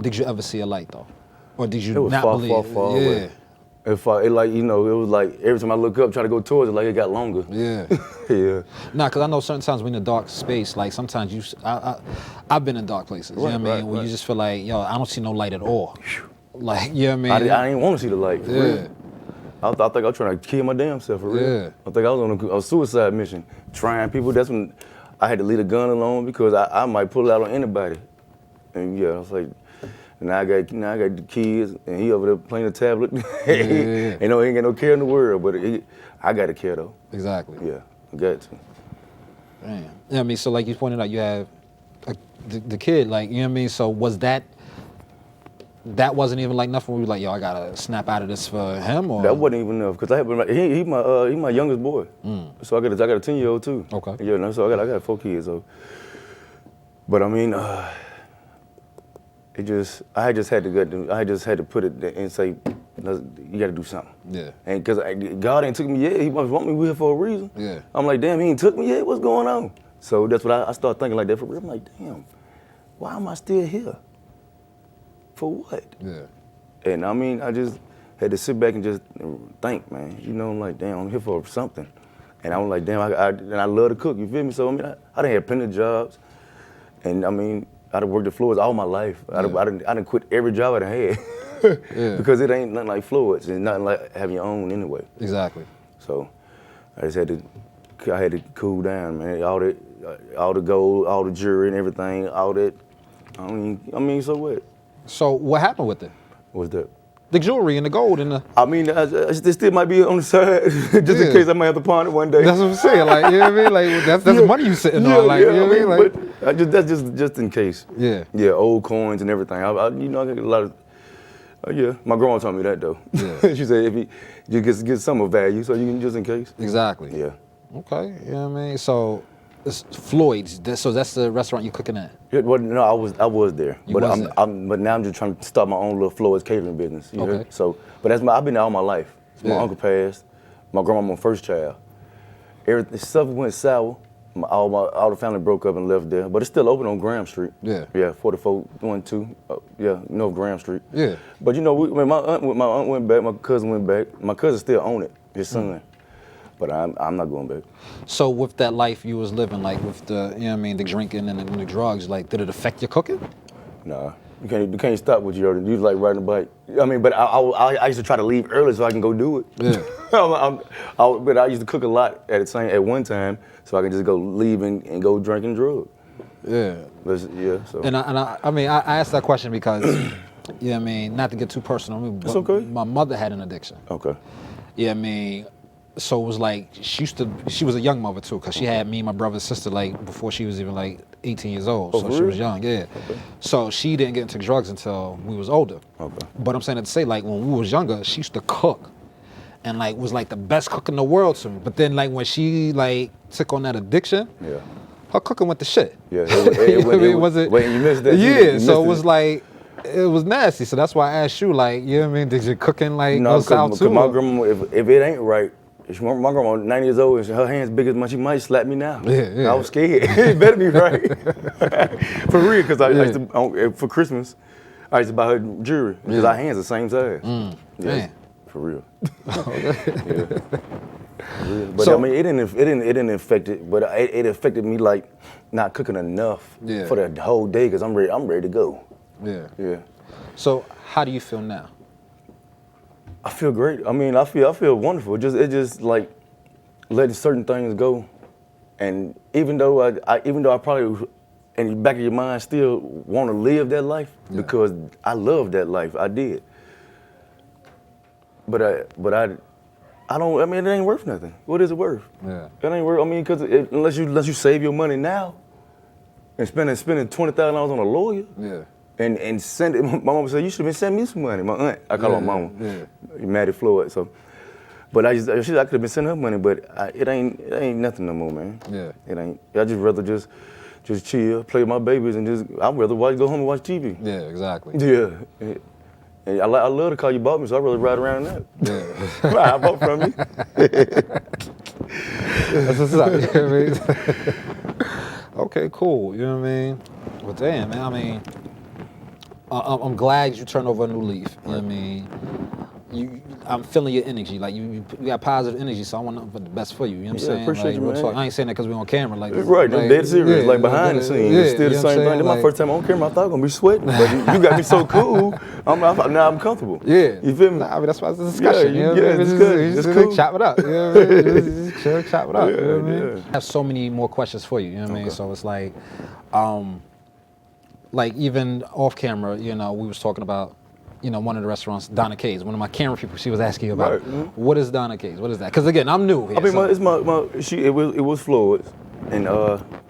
did you ever see a light though, or did you It was not far, believe? far away. It was like every time I look up, try to go towards it, like it got longer. Yeah. Yeah. Nah, because I know certain times when in a dark space, like sometimes I've been in dark places, you know what I mean? Where you just feel like, yo, I don't see no light at all. Like, you know what I mean? I didn't want to see the light, for Yeah. real. I think I was trying to kill my damn self, for real. Yeah. I think I was on a suicide mission, trying people. That's when I had to leave a gun alone because I might pull it out on anybody. And yeah, I was like, now I got the kids, and he over there playing the tablet. Yeah. You know, he ain't got no care in the world, but I got to care though. Exactly. Yeah, I got to. Damn. Yeah, I mean, so like you pointed out, you have the kid, like, you know what I mean? So was that wasn't even like nothing where you like, yo, I gotta snap out of this for him, or? That wasn't even enough because he my youngest boy, so I got a 10-year-old too. Okay. Yeah, no, so I got 4 kids. So, but I mean, I just had to put it and say, you got to do something. Yeah. And because God ain't took me yet, He must want me here for a reason. Yeah. I'm like, damn, He ain't took me yet. What's going on? So that's what I started thinking like that for real. I'm like, damn, why am I still here? For what? Yeah. And I mean, I just had to sit back and just think, man. You know, I'm like, damn, I'm here for something. And I was like, damn, and I love to cook, you feel me? So, I mean, I done had plenty of jobs. And I mean, I done worked the floors all my life. I done quit every job I done had. Yeah. Because it ain't nothing like floors. It's nothing like having your own anyway. Exactly. So I had to cool down, man. All the gold, all the jewelry and everything, all that. I mean, so what? So what happened with it? What's that? The jewelry and the gold and the. I mean, it still might be on the side, just in case I might have to pawn it one day. That's what I'm saying. Like, you know what I mean? Like, that's money you sitting on. Like, you know what I mean? Like, but that's just in case. Yeah. Yeah, old coins and everything. I got a lot of. Yeah, my grandma told me that though. Yeah. She said if you get some of value, so you can just in case. Exactly. Yeah. Okay. You know what I mean? So, it's Floyd's. So that's the restaurant you're cooking at. Yeah, well, no, I was there, but was there. but now I'm just trying to start my own little Floyd's catering business. You Okay. heard? So, but I've been there all my life. My Yeah. uncle passed, my grandma, my first child. Everything stuff went sour. All the family broke up and left there, but it's still open on Graham Street. Yeah. Yeah, 4412. North Graham Street. Yeah. But you know, when my aunt went back, my cousin went back. My cousin still own it, his son. But I'm not going back. So with that life you was living, like with the, you know what I mean, the drinking and the drugs, like, did it affect your cooking? Nah, you can't stop what you like riding a bike. I mean, but I used to try to leave early so I can go do it. Yeah. But I used to cook a lot at one time so I can just go leave and go drink and drug. Yeah. So. And I mean, I asked that question because, you know what I mean, not to get too personal, but It's okay. my mother had an addiction. Okay. Yeah, I mean, so it was like, she was a young mother too, because she had me and my brother and sister like before she was even like 18 years old. Oh, So for she real? was young, yeah. Okay. So she didn't get into drugs until we was older. Okay. But I'm saying that to say, like, when we was younger, she used to cook and like was like the best cook in the world to me. But then like when she like took on that addiction, Yeah. her cooking went to shit. Yeah. Wait, you missed that. Yeah, You so it missed was like, it was nasty. So that's why I asked you, like, you know what I mean? Did your cooking like No, go south because too? my or- grandma, if it ain't right, My grandma 90 years old and her hands big as mine. She might slap me now. Yeah. I was scared. It better be right. For real, because I used to, for Christmas, I used to buy her jewelry because our hands the same size. Man. For real. Yeah. But so, I mean, it didn't affect it, but it affected me like not cooking enough for the whole day because I'm ready to go. Yeah. So how do you feel now? I feel great. I mean, I feel wonderful. It just like letting certain things go, and even though I probably in the back of your mind still want to live that life because I love that life. I did. But I don't. I mean, it ain't worth nothing. What is it worth? Yeah. It ain't worth. I mean, because unless you save your money now, and spending $20,000 on a lawyer. Yeah. And send it. My mama said you should have been sending me some money. My aunt, I call her mama, Maddie Floyd. So, but I could have been sending her money, but it ain't nothing no more, man. Yeah. It ain't. I just rather just chill, play with my babies, and I'd rather go home and watch TV. Yeah, exactly. Yeah. And I love the car you bought me, so I'd rather ride around in that. Yeah. I bought from you. That's what's up. You know what I mean? Okay, cool. You know what I mean? Well, damn, man. I mean, I'm glad you turned over a new leaf. You know what I mean? I'm feeling your energy. Like you got positive energy, so I want nothing but the best for you. You know what I'm saying? Appreciate like, you, man. I ain't saying that because we're on camera. Like, right, I'm dead serious. Like behind the scenes, it's still the same thing. This my first time on camera. I thought I was gonna be sweating, but you got me so cool. Now I'm comfortable. Yeah. You feel me? Nah, I mean, that's why it's a discussion. Yeah, you know what I mean? it's good. It's cool. Chop it up. You know what I mean? Just chill, chop it up. Yeah, you know what I mean? I have so many more questions for you. You know what I mean? So it's like even off camera, you know, we was talking about, you know, one of the restaurants, Donna K's. One of my camera people, she was asking you about what is Donna K's? What is that? Because again, I'm new here. I mean, it was Floyd's, and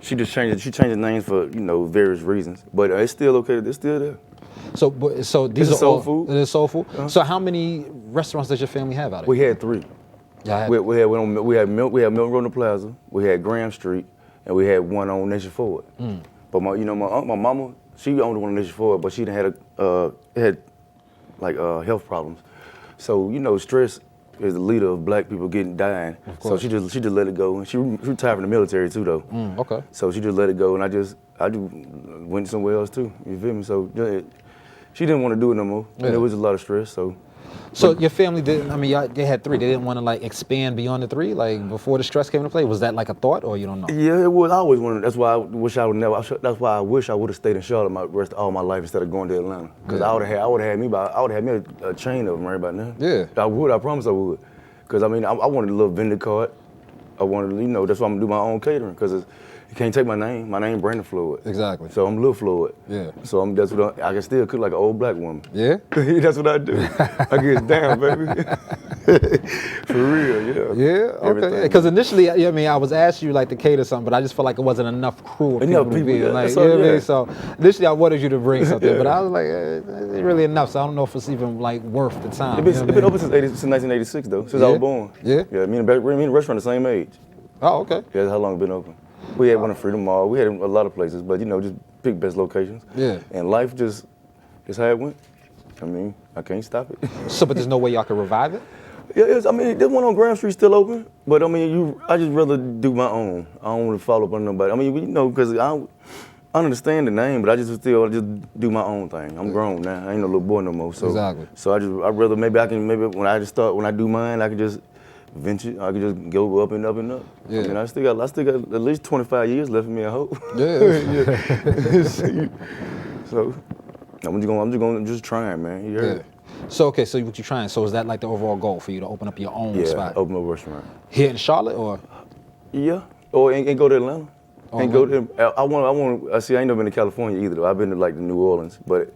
she just changed it. She changed the names for various reasons, but it's still okay. It's still there. So these are soul food. It is soul food. So how many restaurants does your family have out here? We had 3. Yeah. We had Milk Road in the Plaza. We had Graham Street, and we had one on Nation Forward. But my mama, she owned the one on Nation Forward, but she had health problems. So stress is the leader of black people dying. So she just let it go. And she retired from the military too, though. Okay. So she just let it go, and I just went somewhere else too. You feel me? So she didn't want to do it no more. Yeah. And there was a lot of stress. So your family didn't. I mean, they had 3. They didn't want to like expand beyond the 3, like before the stress came into play. Was that like a thought, or you don't know? Yeah, it was. I always wanted. That's why I wish I would never. That's why I wish I would have stayed in Charlotte all my life instead of going to Atlanta. Because I would have had me a chain of them right about now. Yeah. I would. I promise I would. Because I mean, I wanted a little vendor card. I wanted, that's why I'm gonna do my own catering. Because you can't take my name. My name Brandon Floyd. Exactly. So I'm Lil Floyd. Yeah. So that's what I can still cook like an old black woman. Yeah. That's what I do. I get down, baby. For real, yeah. Yeah. Okay. Because initially, I was asking you like to cater something, but I just felt like it wasn't enough crew of people to be like, you know what I mean? So initially, I wanted you to bring something, but I was like, it's really enough. So I don't know if it's even like worth the time. It's been open since 1986 though, since I was born. Yeah. Yeah. Me and the restaurant the same age. Oh, okay. Yeah, that's how long it's been open. We had one in Freedom Mall. We had a lot of places, but just pick best locations. Yeah. And life just how it went. I mean, I can't stop it. So, but there's no way y'all can revive it? Yeah, there's one on Graham Street still open, but I mean, I just rather do my own. I don't want to follow up on nobody. I mean, because I understand the name, but I just do my own thing. I'm grown now. I ain't no little boy no more. So, exactly. So I'd rather maybe when I do mine, I can just venture. I could just go up and up and up. Yeah. I mean, I still got at least 25 years left in me, I hope. Yeah. So I'm just trying, man. You heard it. So okay, so what you trying? So is that like the overall goal for you to open up your own spot? Yeah, open up a restaurant. Here in Charlotte, or? Yeah, or and go to Atlanta. And go to. I ain't never been to California either. Though. I've been to like the New Orleans, but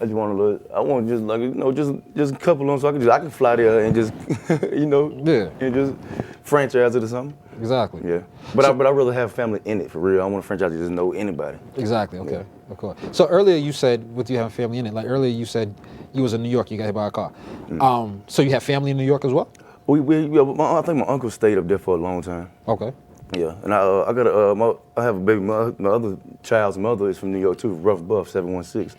I just want just a couple of them, so I can fly there and just, and just franchise it or something. Exactly. Yeah. But I'd rather have family in it for real. I want a franchise to just know anybody. Exactly. Okay. Yeah. Of course. So earlier you said, with you having family in it, like earlier you said you was in New York, you got hit by a car. So you have family in New York as well? I think my uncle stayed up there for a long time. Okay. Yeah, and I have a baby. My other child's mother is from New York too, Rough Buff 716.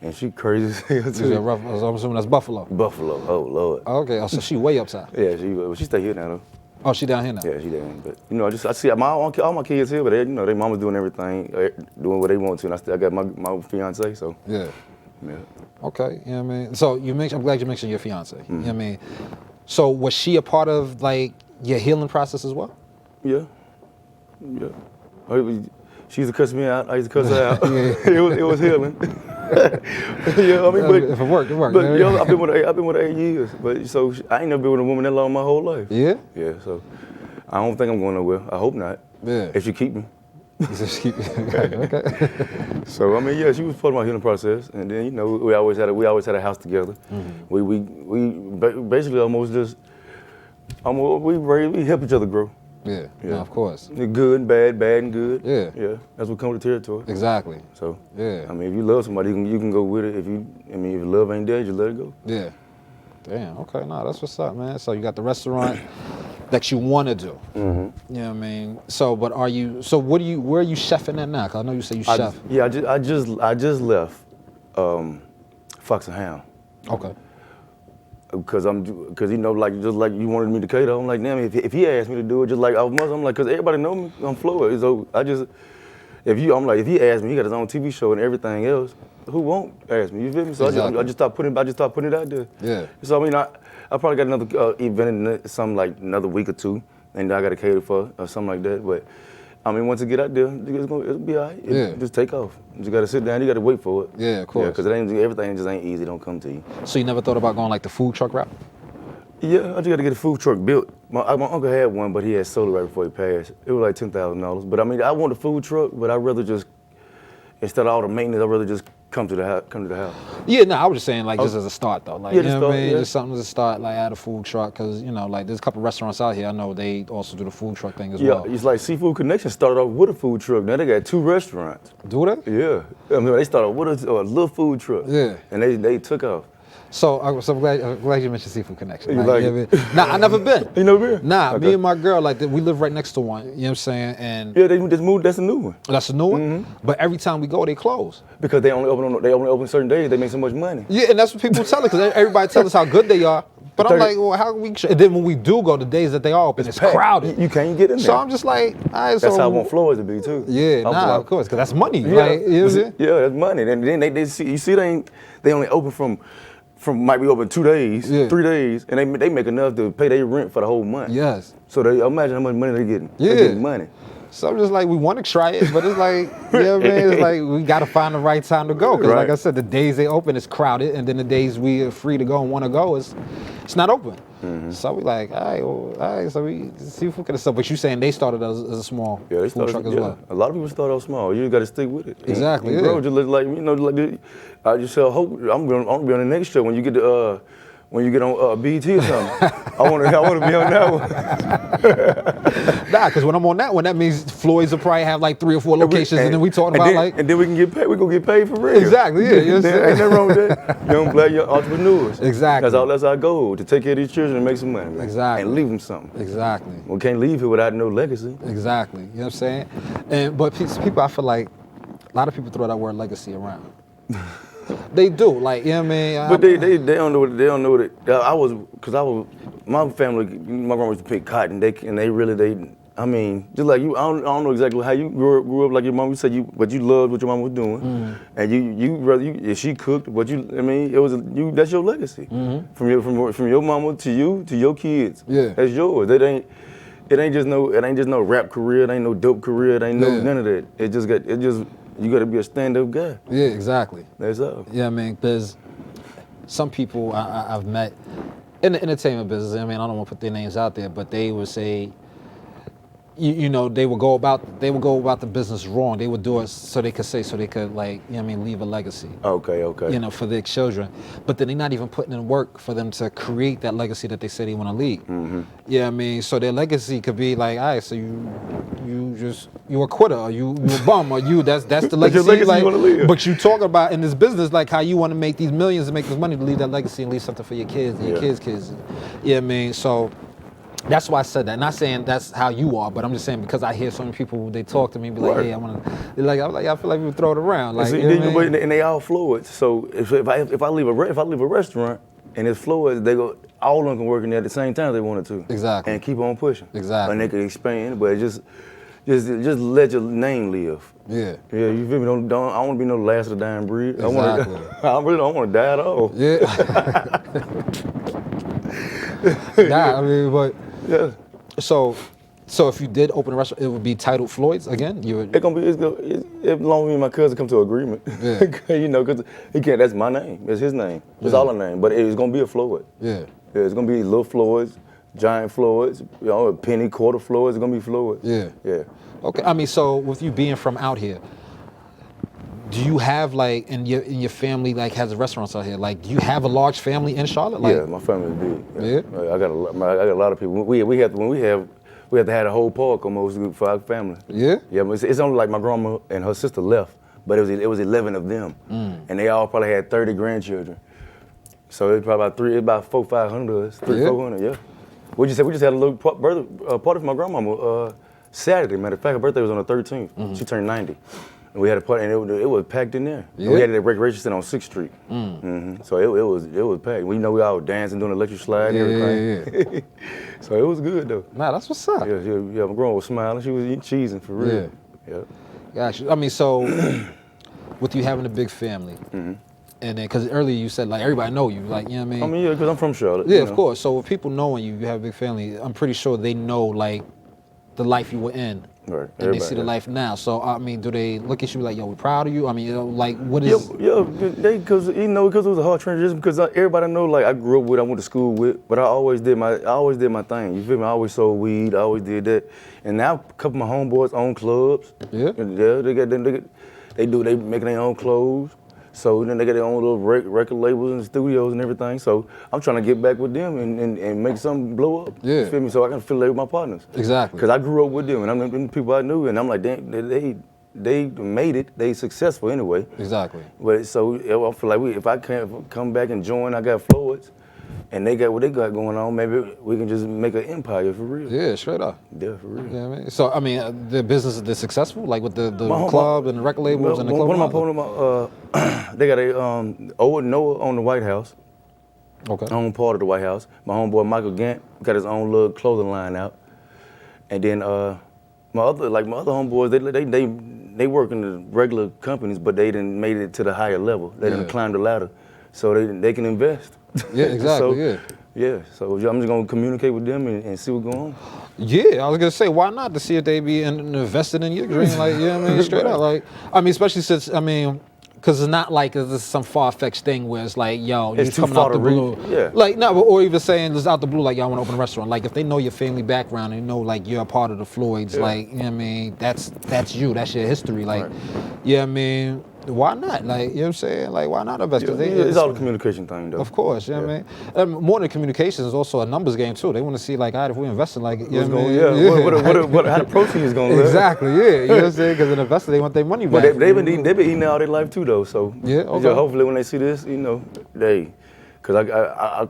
And she crazy as hell too. I'm assuming that's Buffalo. Buffalo, oh Lord. Okay, so she way upside. Yeah, she stay here now though. Oh, she down here now? Yeah, she down. But you know, I see all my kids here, but they, you know, their mama's doing everything, doing what they want to, and I got my fiance, so. Yeah. Yeah. Okay, you know what I mean? So I'm glad you mentioned your fiance. You know what I mean? So was she a part of like your healing process as well? Yeah. She used to cuss me out. I used to cuss her out. It was healing. Yeah, I mean, but if it worked, it worked. But yo, I've been with her 8 years. But so I ain't never been with a woman that long my whole life. Yeah. Yeah. So I don't think I'm going nowhere. I hope not. Yeah. If she keep me. Okay. So I mean, yeah, she was part of my healing process, and then you know we always had a house together. We basically almost we help each other grow. Yeah. No, of course. Good and bad, bad and good. Yeah. Yeah. That's what comes with the territory. Exactly. So yeah. I mean, if you love somebody, you can go with it. If love ain't there, you let it go. Yeah. Damn. Okay. No, that's what's up, man. So you got the restaurant that you want to do. You know what I mean? So, but where are you chefing at now? 'Cause I know you say you chef. I just left Fox and Hound. Okay. Because you know, just like you wanted me to cater, I'm like, damn, if he asked me to do it, just like I must, I'm like, because everybody know me, I'm Floyd. So if he asked me, he got his own TV show and everything else, who won't ask me? You feel me? So exactly. I just start putting it out there. Yeah. So I mean, I probably got another event in something like another week or two, and I got to cater for or something like that. But I mean, once it get out there, it'll be all right. Yeah. Just take off. You just got to sit down. You got to wait for it. Yeah, of course. Yeah, because everything just ain't easy. Don't come to you. So you never thought about going like the food truck route? Yeah, I just got to get a food truck built. My uncle had one, but he had sold it right before he passed. It was like $10,000. But I mean, I want a food truck, but I'd rather just, instead of all the maintenance, I'd rather just come to the house. Yeah, no, I was just saying like just as a start though. Like, Yeah, you know what I mean? yeah. Just something to start like at a food truck, because you know, like there's a couple restaurants out here I know they also do the food truck thing as well. Yeah, it's like Seafood Connection started off with a food truck. Now they got 2 restaurants. Do they? Yeah. I mean, they started with a little food truck. Yeah. And they took off. So I'm glad you mentioned Seafood Connection. You Like, like you know it? what I mean? Nah, I never been. You never been? Nah, Okay. me and my girl, like we live right next to one. You know what I'm saying? And Yeah, they just moved. That's a new one. that's a new one. But every time we go, they close. Because they only open certain days. They make so much money. Yeah, and that's what people tell us, because everybody tells us how good they are. But I'm like, well, how can we? And then when we do go, the days that they are open, it's packed. crowded. You can't get in there. So I'm just like, all right, so That's how I want Floyd's to be too. Yeah, of course, because that's money. Like, you know what I'm saying? Yeah, that's money. And then they see, you see, they only open from might be open 2 days, 3 days, and they make enough to pay their rent for the whole month. Yes. So they imagine how much money they're getting. Yeah. They're getting money. So I'm just like, we want to try it, but it's like, you know what I mean? It's like, we got to find the right time to go. Because like I said, the days they open, it's crowded. And then the days we are free to go and want to go, it's not open. So we like, all right, so we see if we can stuff. But you saying they started as a small food truck as well. A lot of people start off small. You got to stick with it. Exactly, and grow. Just like, you know, like I just hope I'm gonna be on the next show when you get to when you get on BT or something. I want to be on that one. Nah, because when I'm on that one, that means Floyd's will probably have like 3 or 4 locations, and then we talking about like. And then we can get paid. We gonna get paid for real. Exactly. Yeah. You know what I'm saying? Ain't nothing wrong with that. Young black entrepreneurs. Exactly. That's our goal, to take care of these children and make some money. Man. Exactly. And leave them something. Exactly. We can't leave here without no legacy. Exactly. You know what I'm saying? But people, I feel like a lot of people throw that word legacy around. They do, like, you know what I mean? But they don't know what it. My family, my grandma used to pick cotton. I mean, just like you, I don't know exactly how you grew up like your mom. You said but you loved what your mom was doing, and if she cooked, that's your legacy. From your mama to you to your kids. Yeah. That's yours. It ain't just no rap career. It ain't no dope career. It ain't none of that. You got to be a stand-up guy. Yeah, exactly. That's all. Yeah, I mean, because some people I've met in the entertainment business, I mean, I don't want to put their names out there, but they would say, you know, they would go about the business wrong. They would do it so they could like, you know what I mean, leave a legacy. Okay. You know, for their children. But then they're not even putting in work for them to create that legacy that they say they want to leave. Yeah, I mean, so their legacy could be like, all right, so you a quitter, or you a bum, or that's the legacy. Your legacy like, you want to leave. But you talk about in this business like how you want to make these millions and make this money to leave that legacy and leave something for your kids and your kids' kids. Yeah, I mean, so that's why I said that. Not saying that's how you are, but I'm just saying because I hear so many people, they talk to me, be like, hey, I'm like, I feel like we throw it around. Like, and they all Floyd. So if I leave a restaurant And it's Floyd's, they go, all of them can work in there at the same time if they wanted to. Exactly. And keep on pushing. Exactly. And they could expand, but just let your name live. Yeah. Yeah, you feel me? Don't I don't want to be no last of the dying breed. Exactly. I really don't want to die at all. Yeah. Nah, I mean, but Yeah. so if you did open a restaurant, it would be titled Floyd's again. You would. It's as long as me and my cousin come to an agreement. Yeah. You know, because he can't. That's my name. It's his name. It's all our name. But it's gonna be a Floyd. Yeah. Yeah, it's gonna be little Floyd's, giant Floyd's, you know, penny, quarter Floyd's. It's gonna be Floyd. Yeah. Yeah. Okay. I mean, so with you being from out here, do you have like in your family like has restaurants out here? Like, do you have a large family in Charlotte? Like, Yeah, my family's big. Yeah? I got a lot of people. We have to have a whole park almost for our family. Yeah? Yeah, but it's only like my grandma and her sister left, but it was 11 of them, and they all probably had 30 grandchildren. So it's probably about 400-500 of us, 300-400. Yeah. We just had a little birthday party for my grandmama Saturday. Matter of fact, her birthday was on the 13th. She turned 90. And we had a party, and it was packed in there. Yeah. And we had it at Recreation Center on 6th Street. So it was packed. We know we all dancing, doing electric slide and everything. Yeah. So it was good though. Nah, that's what's up. Yeah. My grandma was smiling. She was eating cheesing for real. Yeah. Gotcha. I mean, so with you having a big family, and then because earlier you said like everybody know you, like, you know what I mean? I mean, yeah, because I'm from Charlotte. Yeah, you of know. course. So with people knowing you have a big family, I'm pretty sure they know like the life you were in. Right. And they see the life now. So I mean, do they look at you like, yo, we're proud of you? I mean, you know, like what is? Yeah, because it was a hard transition. Because everybody know, like I grew up with, I went to school with, but I always did my thing. You feel me? I always sold weed. I always did that. And now a couple of my homeboys own clubs. Yeah. And yeah, they making their own clothes. So then they got their own little record labels and studios and everything. So I'm trying to get back with them and make something blow up. Yeah. You feel me? So I can affiliate with my partners. Exactly. Because I grew up with them, and I'm the people I knew, and I'm like, damn, they made it. They successful anyway. Exactly. But so I feel like if I can't come back and join, I got Floyd's, and they got what they got going on. Maybe we can just make an empire for real. Yeah, straight up. Yeah, for real. Yeah, I mean, so I mean, the business is successful, like with the club and the record labels and the club. One of my they got a Owen Noah on the White House. Okay. Own part of the White House. My homeboy Michael Gant got his own little clothing line out, and then my other homeboys they work in the regular companies, but they didn't made it to the higher level. They didn't climb the ladder, so they can invest. Yeah, exactly. Yeah, so I'm just gonna communicate with them and see what's going on. Yeah, I was gonna say, why not to see if they be invested in your dream, like, you know what I mean, straight up, like, I mean, especially since, I mean, because it's not like this is some far-fetched thing where it's like, yo, It's you too coming far out the to blue. reach. Yeah. Like, no, or even saying it's out the blue, like, y'all want to open a restaurant. Like, if they know your family background and know, like, you're a part of the Floyds, like, you know what I mean, that's you, that's your history. Like, Right. yeah, I mean, why not? Like, you know what I'm saying? Like, why not invest? 'Cause It's all a communication thing, though. Of course, you know what I mean? More than communications is also a numbers game, too. They want to see, like, all right, if we invest in, like, you know what I mean? How the proceeds is gonna look. Exactly, yeah. You know what I'm saying? Because an investor, they want their money back. But they've been eating all their life too, though. So Yeah, okay. hopefully when they see this, you know, because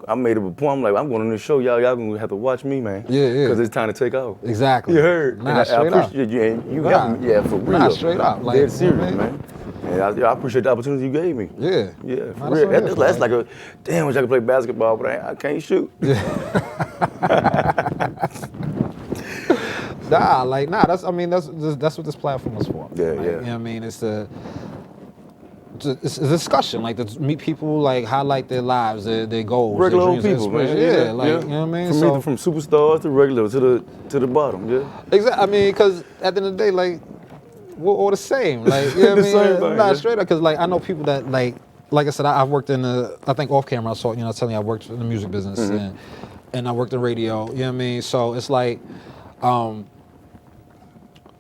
I made it a point. I'm like, I'm going on this show, y'all gonna have to watch me, man. Yeah. Because it's time to take off. Exactly. You heard? Nah, And I straight up. appreciate you, and you Nah. helped me. Yeah, for real. Nah, straight up. Like, Dead serious, you know what I mean? man. And I appreciate the opportunity you gave me. Yeah. Yeah, Nah, for that's real. what it is, That's like- like damn, wish I could play basketball, but I can't shoot. Nah, that's what this platform is for. Yeah, like, yeah. You know what I mean? It's a discussion, like, to meet people, like, highlight their lives, their goals, Regular their old dreams, people, their man. aspirations. Yeah, like, you know what I mean? From superstars to regular to the bottom, yeah. Exactly. I mean, because at the end of the day, like, we're all the same. Like, you know what I The mean? same thing, Nah, yeah. straight up. Because, like, I know people that, like I said, I've worked in I think off camera, I saw, you know, telling you I worked in the music business and I worked in radio, you know what I mean? So it's like,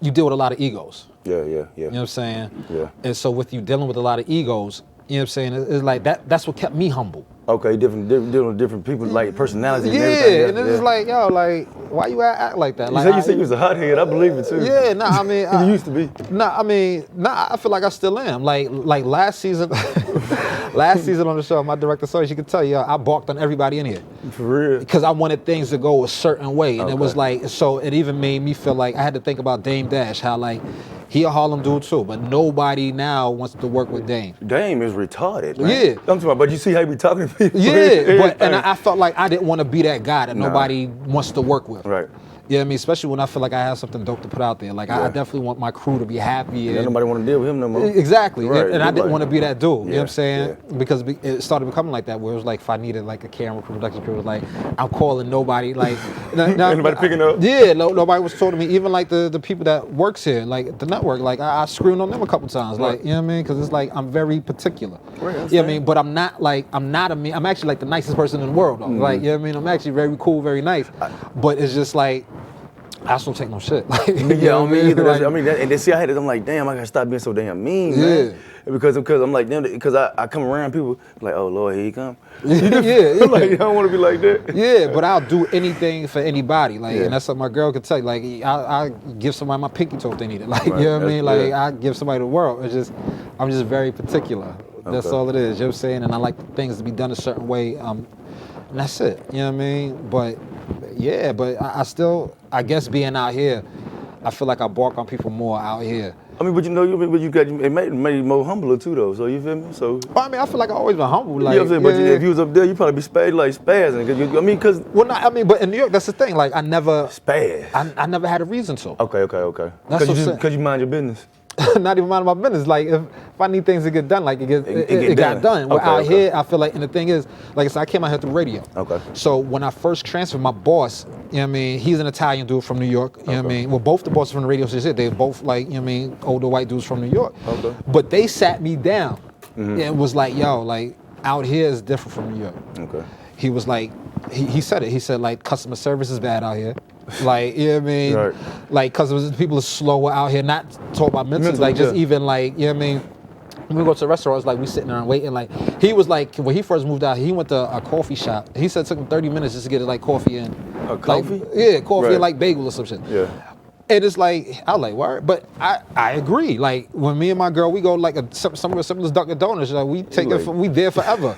you deal with a lot of egos. Yeah. You know what I'm saying? Yeah. And so with you dealing with a lot of egos, you know what I'm saying? It's like that's what kept me humble. Okay, dealing with different people, like personalities and Yeah, everything. and it's just like, yo, like, why you act like that? Like, You say you was a hothead. I believe it too. Yeah, nah, I mean, You used to be. I feel like I still am. Like last season, on the show, my director, so she could tell you, I balked on everybody in here. For real. Because I wanted things to go a certain way. And it was Okay. like, so it even made me feel like I had to think about Dame Dash, how like, He a Harlem dude too, but nobody now wants to work with Dame. Dame is retarded, man. Yeah. I'm talking about, but you see how he be talking to people. Yeah, but and I felt like I didn't want to be that guy that nobody wants to work with. Right. Yeah, I mean, especially when I feel like I have something dope to put out there. Like I definitely want my crew to be happy. And nobody want to deal with him no more. Exactly, Right. and I didn't want to be that dude. You know what Yeah, I'm saying? yeah. Because it started becoming like that, where it was like if I needed like a camera crew, production crew, it was like I'm calling nobody. Like Anybody picking up? Yeah, nobody was talking to me. Even like the people that works here, like the network, like I screwed on them a couple times. Like you know what I mean? Because it's like I'm very particular. Right, You know what I mean? But I'm not a me. I'm actually like the nicest person in the world. Though. Like you know what I mean? I'm actually very cool, very nice. But it's just like. I just don't take no shit. Like, Yeah, I mean, either. like, I mean, and then see, I had it. I'm like, damn, I gotta stop being so damn mean, man. Because I'm like, damn, because I come around, people like, oh Lord, here he come. yeah. Like, I don't want to be like that. Yeah, but I'll do anything for anybody. Like, and that's what my girl could tell you. Like, I give somebody my pinky toe if they need it. Like, you know what I mean? Like, I give somebody the world. It's just, I'm just very particular. That's all it is. You know what I'm saying? And I like things to be done a certain way. And that's it. You know what I mean? But yeah, but I still, I guess being out here, I feel like I bark on people more out here. I mean, but you know, it made you more humbler too, though. So you feel me? So. Well, I mean, I feel like I always been humble. Like, You know what I'm saying? But if you was up there, you probably be spazzing. Cause well, not, I mean, but in New York, that's the thing. Like, I never spaz. I never had a reason to. Okay. That's Cause you mind your business. Not even mind my business. Like if I need things to get done, like it got done. Well, out here, I feel like, and the thing is, like I said, I came out here through radio. Okay. So when I first transferred, my boss, you know what I mean, he's an Italian dude from New York. You know what I mean? Well, both the bosses from the radio station, they both like, you know what I mean, older white dudes from New York. Okay. But they sat me down and was like, yo, like out here is different from New York. Okay. He was like, he said it. He said like customer service is bad out here. Like, you know what I mean? Right. Like, cause people are slower out here, not talk about mentally, like just even like, you know what I mean? When we go to the restaurants, like we sitting there and waiting. Like he was like, when he first moved out, he went to a coffee shop. He said it took him 30 minutes just to get like coffee and coffee? Like, yeah, coffee Right. and like bagel or some shit. Yeah. And it's like, I was like, word. But I agree. Like when me and my girl, we go like somewhere similar to Dunkin' Donuts, like we take it, we there forever.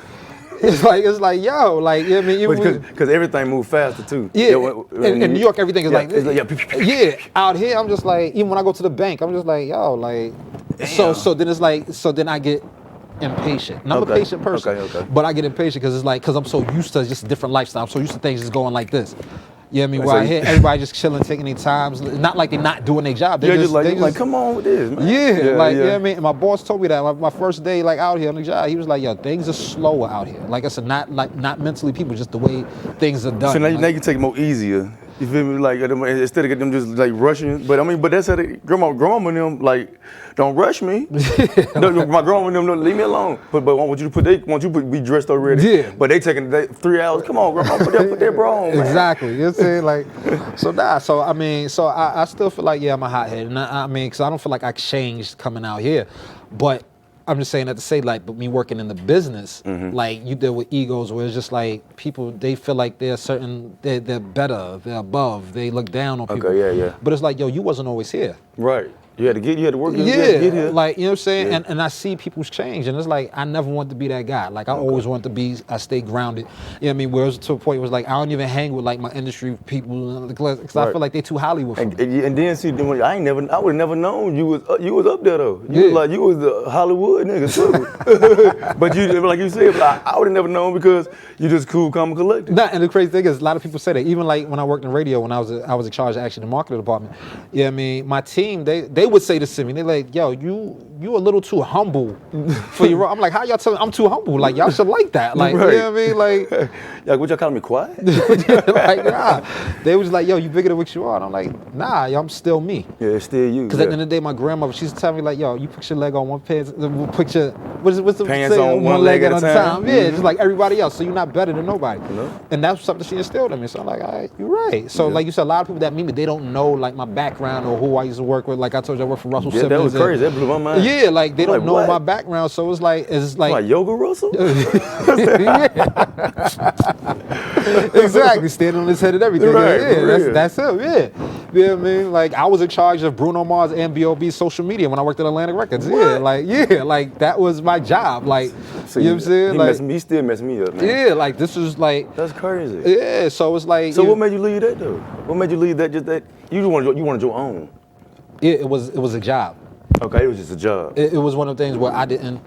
It's like, yo, like, you know what I mean? Because everything moves faster too. Yeah, in New York, everything is like, it's yeah, out here, I'm just like, even when I go to the bank, I'm just like, yo, like, so then it's like, so then I get impatient. And I'm a patient person, but I get impatient because it's like, because I'm so used to just a different lifestyle. I'm so used to things just going like this. You know what I mean? Where I hear everybody just chilling, taking their times. Not like they're not doing their job. They're just like, come on with this, man. Yeah, like, you know what I mean? And my boss told me that my first day like out here on the job, he was like, yo, things are slower out here. Like I said, not mentally people, just the way things are done. So now you take it more easier. You feel me? Like instead of get them just like rushing. But I mean, but that's how grandma and them like don't rush me. My grandma and them don't leave me alone. But want you to be dressed already. Yeah. But they taking 3 hours. Come on, grandma, put that bra on. Man. Exactly. You know what I'm saying? Like, so I mean, so I still feel like I'm a hothead, and I mean, because I don't feel like I changed coming out here, but. I'm just saying that to say, like, but me working in the business, like, you deal with egos where it's just like people, they feel like they're better, they're above, they look down on people. Okay, yeah. But it's like, yo, you wasn't always here. Right. You had to work. Yeah, get here. like, you know what I'm saying? Yeah. And I see people's change, and it's like, I never want to be that guy. Like, I always want to be, I stay grounded. You know what I mean? Where it was to a point where it was like, I don't even hang with, like, my industry people, because I feel like they too Hollywood for me. And then see, I would have never known you was up there, though. You was the Hollywood nigga, too. But like you said, I would have never known because you just cool, calm, and collected. Nah, and the crazy thing is, a lot of people say that. Even, like, when I worked in radio, when I was in charge of actually the marketing department, you know what I mean? My team, they would say this to me. They're like, yo, you a little too humble for your role. I'm like, how y'all telling me I'm too humble? Like, y'all should like that. Like, right. You know what I mean? Like, what y'all calling me, quiet? Like, nah. They was like, yo, you bigger than what you are. And I'm like, nah, I'm still me. Yeah, it's still you. Because at the end of the day, my grandmother, she's telling me like, yo, you put your leg on one pants, what's the pants on one leg at a time. Yeah, just like everybody else. So you're not better than nobody. And that's something she instilled in me. So I'm like, all right, you're right. So like you said, a lot of people that meet me, they don't know like my background or who I used to work with. Like I told you, I worked for Russell Simmons. That was crazy. That blew my mind. Yeah, like they don't know my background. So it's like Yoga Russell? Exactly, standing on his head and everything. Right, yeah, that's him. Yeah, you know what I mean? Like I was in charge of Bruno Mars and B.O.B.'s social media when I worked at Atlantic Records. What? Like that was my job. Like, so you know what I'm saying? He still messing me up, man. Yeah, like this was like. That's crazy. Yeah, so it's like. So what made you leave that though? What made you leave that? Just that you wanted your own. Yeah, it was a job. Okay, it was just a job. It was one of the things where I didn't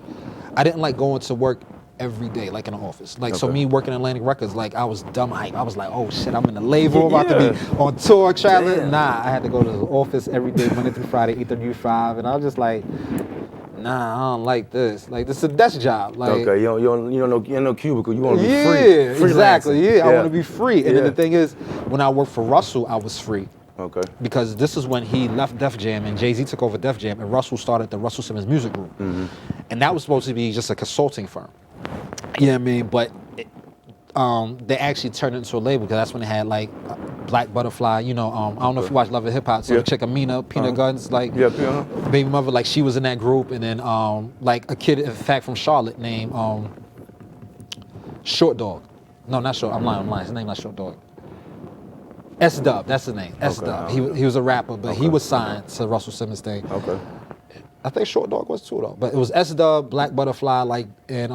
like going to work every day, like in the office. Like, so me working at Atlantic Records, like, I was dumb hype. I was like, oh shit, I'm in the label, I'm about to be on tour, traveling. Damn. Nah, I had to go to the office every day, Monday through Friday, 8:30 to 5, and I was just like, nah, I don't like this. Like, this is a desk job. Like, Okay, you don't know cubicle. You want to be free. yeah, exactly. Freelancing. Yeah, I want to be free. And then Yeah. the thing is, when I worked for Russell, I was free. Okay. Because this is when he left Def Jam and Jay-Z took over Def Jam and Russell started the Russell Simmons Music Group. And that was supposed to be just a consulting firm. You know what I mean? But they actually turned it into a label because that's when they had like Black Butterfly, I don't know if you watch Love and Hip Hop, so the chick Amina, Peanut Guns, like Baby Mother, like she was in that group, and then like a kid, in fact, from Charlotte named Short Dog. No, not Short, I'm lying, his name not Short Dog. S-Dub, that's his name, S-Dub. He was a rapper, but he was signed to Russell Simmons thing. Okay. I think Short Dog was too though, but it was S-Dub, Black Butterfly, like, and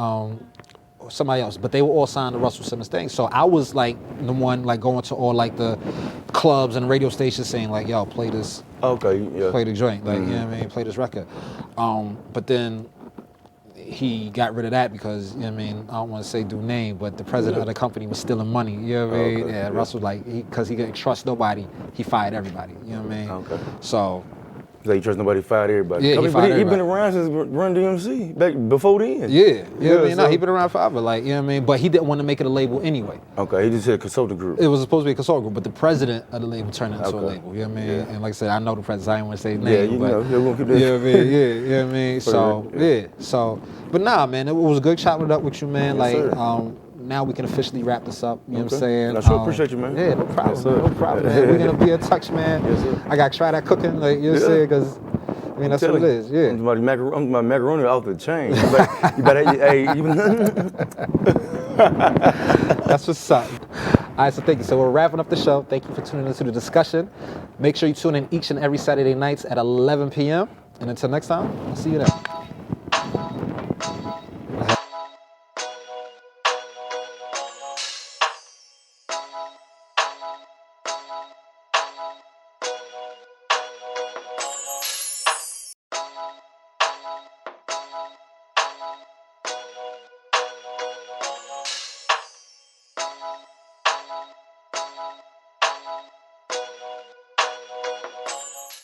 somebody else, but they were all signed to Russell Simmons thing. So I was like the one like going to all like the clubs and radio stations saying like, yo, play this, play the joint, like, you know what I mean, play this record. But then he got rid of that because, you know what I mean, I don't want to say do name, but the president of the company was stealing money, you know what I mean? Yeah, Russell, like, because he couldn't trust nobody, he fired everybody, you know what I mean? Okay. So he trust nobody, fired everybody. Yeah, he been around since Run DMC, back before then. Yeah, you know what I mean? So, No, he been around forever, like, you know what I mean? But he didn't want to make it a label anyway. Okay, he just said consulting group. It was supposed to be a consulting group, but the president of the label turned it into a label, you know what I mean? Yeah. And like I said, I know the president, I didn't want to say his name, you but, know, we're gonna keep this. you know what I mean? Yeah, you know what I mean? So, so, but nah, man, it was good chopping it up with you, man. Yes, like, sir. now we can officially wrap this up, you know what I'm saying? I sure appreciate you, man. Yeah, no problem, Yes, sir. no problem, man. We're going to be in touch, man. Yes, sir. I got to try that cooking, like, you know what I'm saying? Because, I mean, that's what it is, yeah. My macaroni off the chain. You better That's what's up. All right, so thank you. So we're wrapping up the show. Thank you for tuning into the discussion. Make sure you tune in each and every Saturday nights at 11 p.m. And until next time, I'll see you then.